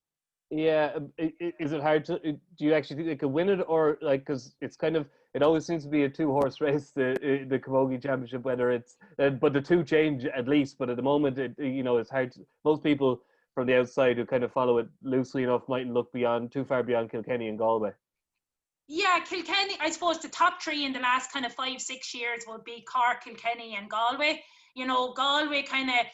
Yeah, is it hard to? Do you actually think they could win it, or because it's kind of it always seems to be a 2-horse race, the Camogie Championship, whether it's but the two change at least. But at the moment, it's hard. Most people from the outside who kind of follow it loosely enough mightn't look too far beyond Kilkenny and Galway. Yeah, Kilkenny, I suppose the top three in the last kind of 5-6 years would be Cork, Kilkenny and Galway. Galway kind of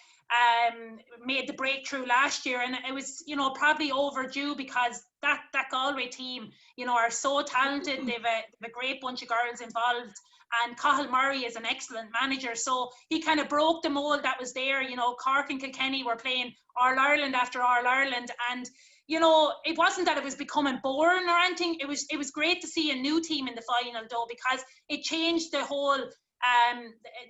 made the breakthrough last year, and it was, probably overdue because that Galway team, are so talented. They've a great bunch of girls involved, and Cahill Murray is an excellent manager. So he kind of broke the mold that was there. Cork and Kilkenny were playing All-Ireland after All-Ireland, and it wasn't that it was becoming boring or anything. It was great to see a new team in the final though, because it changed the whole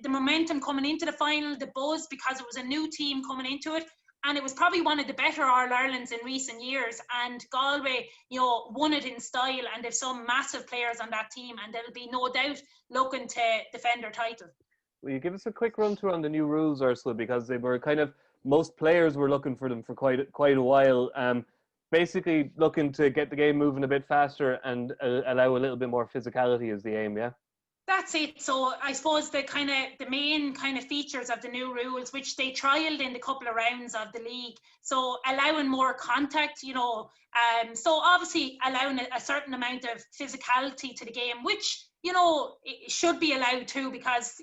the momentum coming into the final, the buzz, because it was a new team coming into it, and it was probably one of the better All-Irelands in recent years. And Galway, won it in style, and they've some massive players on that team, and they'll be no doubt looking to defend their title. Will you give us a quick run through on the new rules, Ursula, because they were most players were looking for them for quite a while. Basically looking to get the game moving a bit faster and allow a little bit more physicality is the aim, yeah? That's it. So I suppose the main kind of features of the new rules, which they trialled in the couple of rounds of the league, so allowing more contact, so obviously allowing a certain amount of physicality to the game, which it should be allowed to, because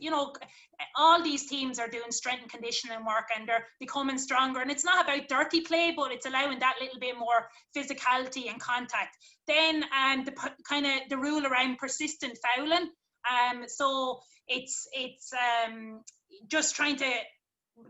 all these teams are doing strength and conditioning work and they're becoming stronger, and it's not about dirty play, but it's allowing that little bit more physicality and contact. Then the rule around persistent fouling, so it's just trying to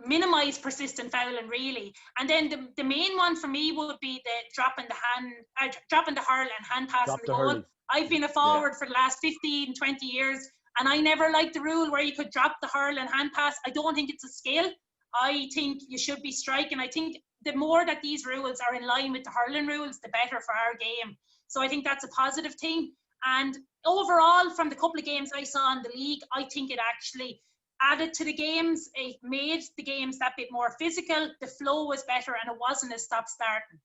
minimize persistent fouling really. And then the main one for me would be the dropping the hurl and hand pass in the goal. Hurling. I've been a forward for the last 15, 20 years, and I never liked the rule where you could drop the hurl and hand pass. I don't think it's a skill. I think you should be striking. I think the more that these rules are in line with the hurling rules, the better for our game. So I think that's a positive thing. And overall, from the couple of games I saw in the league, I think it actually added to the games. It made the games that bit more physical. The flow was better, and it wasn't a stop-starting.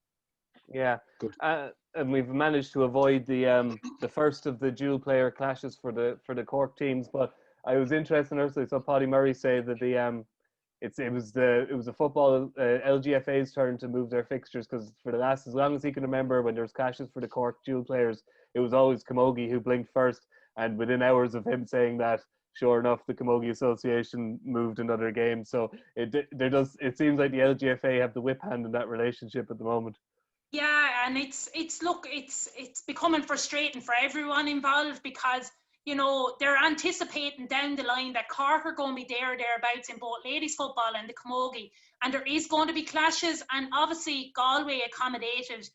Yeah, good. And we've managed to avoid the first of the dual player clashes for the Cork teams. But I was interested in Ursula. I saw Paddy Murray say that it was the football LGFA's turn to move their fixtures, because for the last, as long as he can remember, when there was clashes for the Cork dual players, it was always Camogie who blinked first. And within hours of him saying that, sure enough, the Camogie Association moved another game. So it seems like the LGFA have the whip hand in that relationship at the moment. Yeah, and it's becoming frustrating for everyone involved, because they're anticipating down the line that Cork are going to be thereabouts in both ladies football and the Camogie, and there is going to be clashes. And obviously Galway accommodated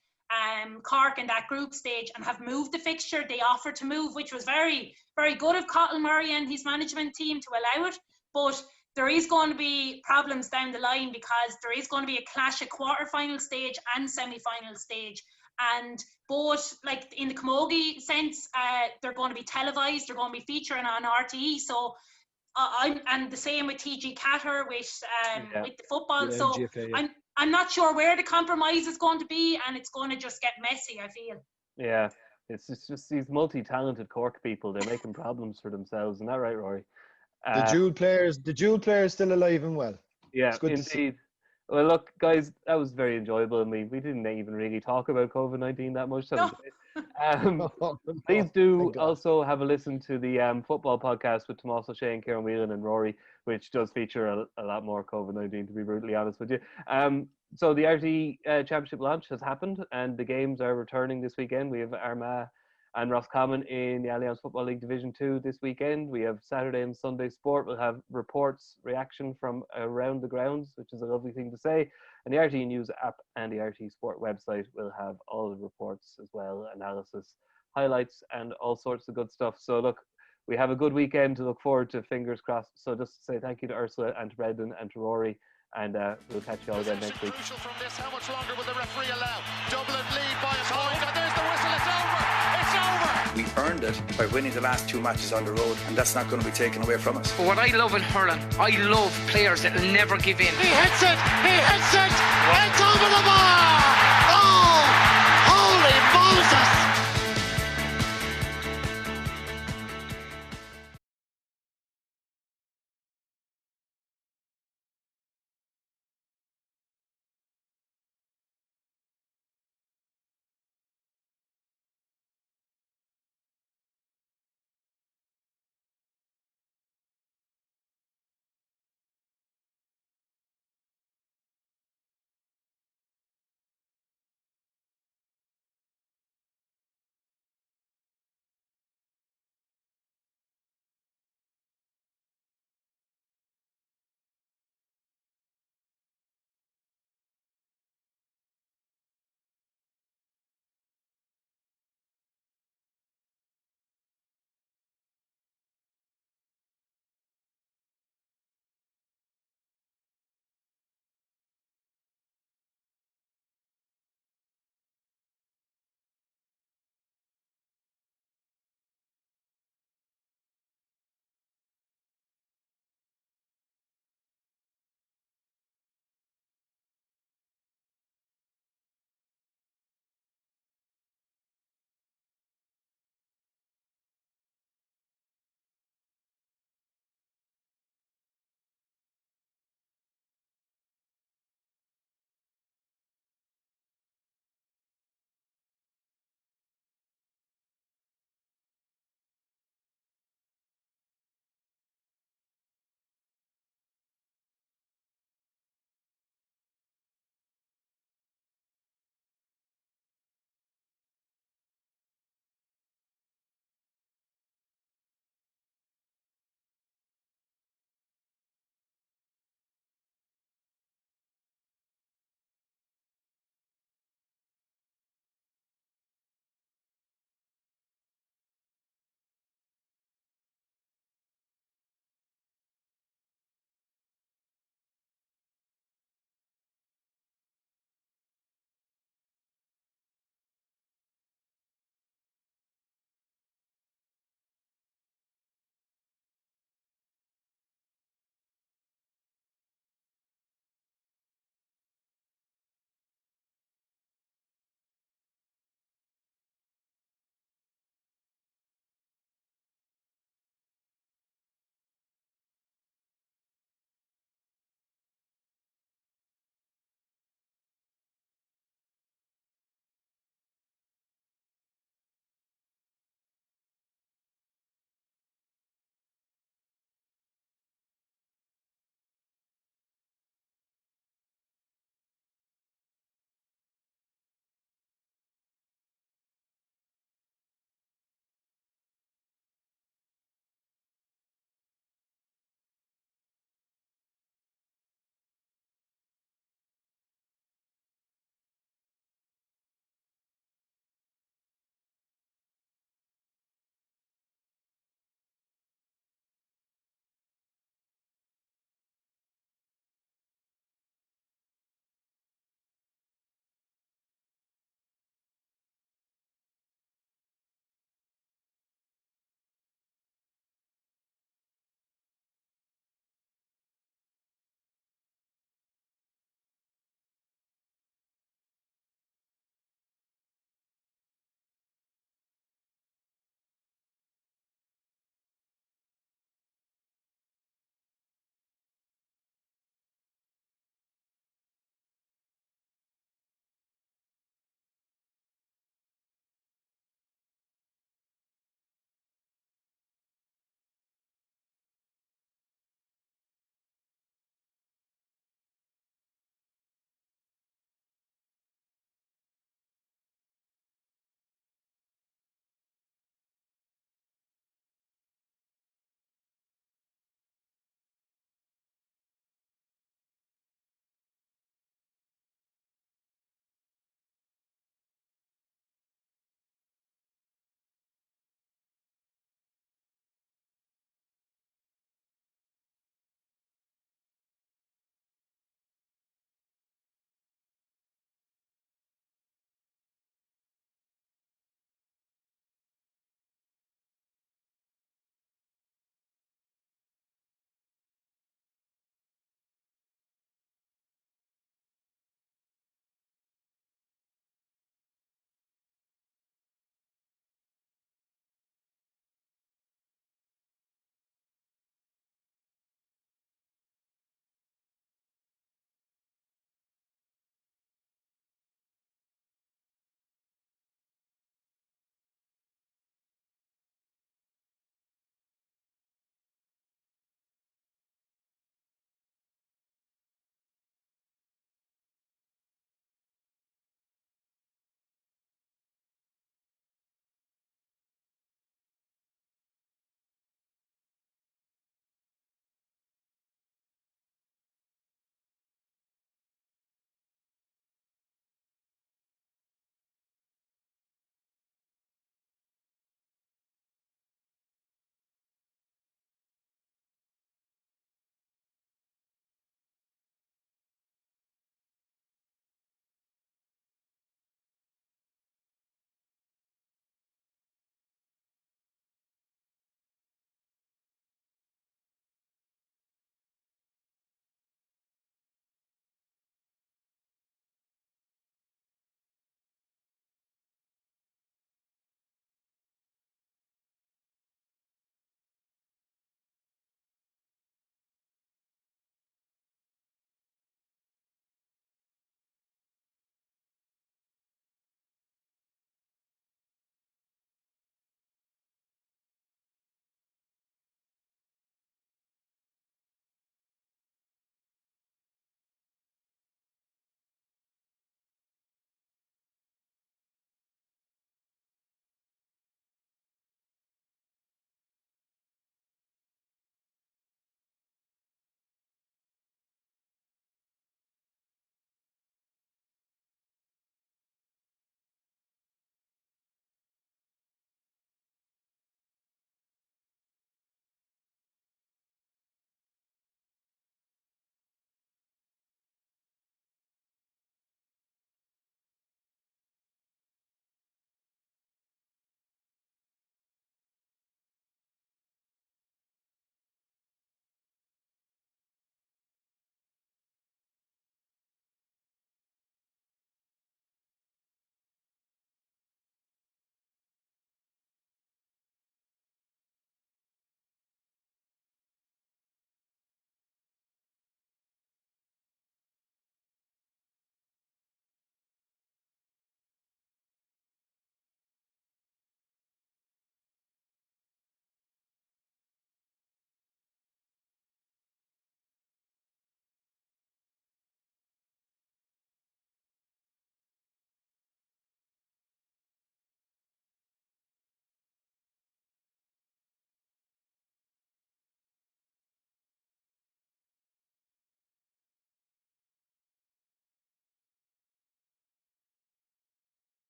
Cork in that group stage and have moved the fixture. They offered to move, which was very, very good of Cahill Murray and his management team to allow it. But there is going to be problems down the line, because there is going to be a clash at quarter-final stage and semi-final stage. And both, like in the Camogie sense, they're going to be televised, they're going to be featuring on RTÉ. So and the same with TG Catter with the football. So LGFA, yeah. I'm not sure where the compromise is going to be, and it's going to just get messy, I feel. Yeah, it's just these multi-talented Cork people. They're making problems for themselves. Isn't that right, Rory? The dual players still alive and well. Yeah, indeed. Well, look, guys, that was very enjoyable. And we didn't even really talk about COVID-19 that much. No. Please do also have a listen to the football podcast with Tomás O'Shea, Kieran Whelan and Rory, which does feature a lot more COVID-19, to be brutally honest with you. So the RTÉ Championship launch has happened, and the games are returning this weekend. We have Armagh and Roscommon in the Allianz Football League Division 2 this weekend. We have Saturday and Sunday sport. We'll have reports, reaction from around the grounds, which is a lovely thing to say. And the RTÉ News app and the RTÉ Sport website will have all the reports as well, analysis, highlights, and all sorts of good stuff. So look, we have a good weekend to look forward to, fingers crossed. So just to say thank you to Ursula and to Brendan and to Rory. And we'll catch you all again next week. Crucial from this. How much longer will the referee allow? Dublin lead by a point, and there's the whistle. It's over. It's over. We earned it by winning the last 2 matches on the road, and that's not going to be taken away from us. But what I love in hurling, I love players that will never give in. He hits it. He hits it. It's over the bar. Oh, holy Moses!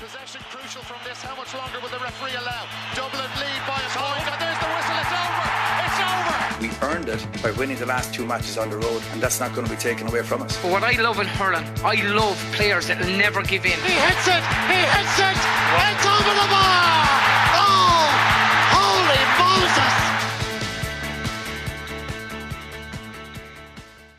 Possession crucial from this. How much longer will the referee allow? Dublin lead by a point, and there's the whistle. It's over. It's over. We earned it by winning the last 2 matches on the road, and that's not going to be taken away from us. But what I love in hurling, I love players that will never give in. He hits it. He hits it. It's over the bar. Oh!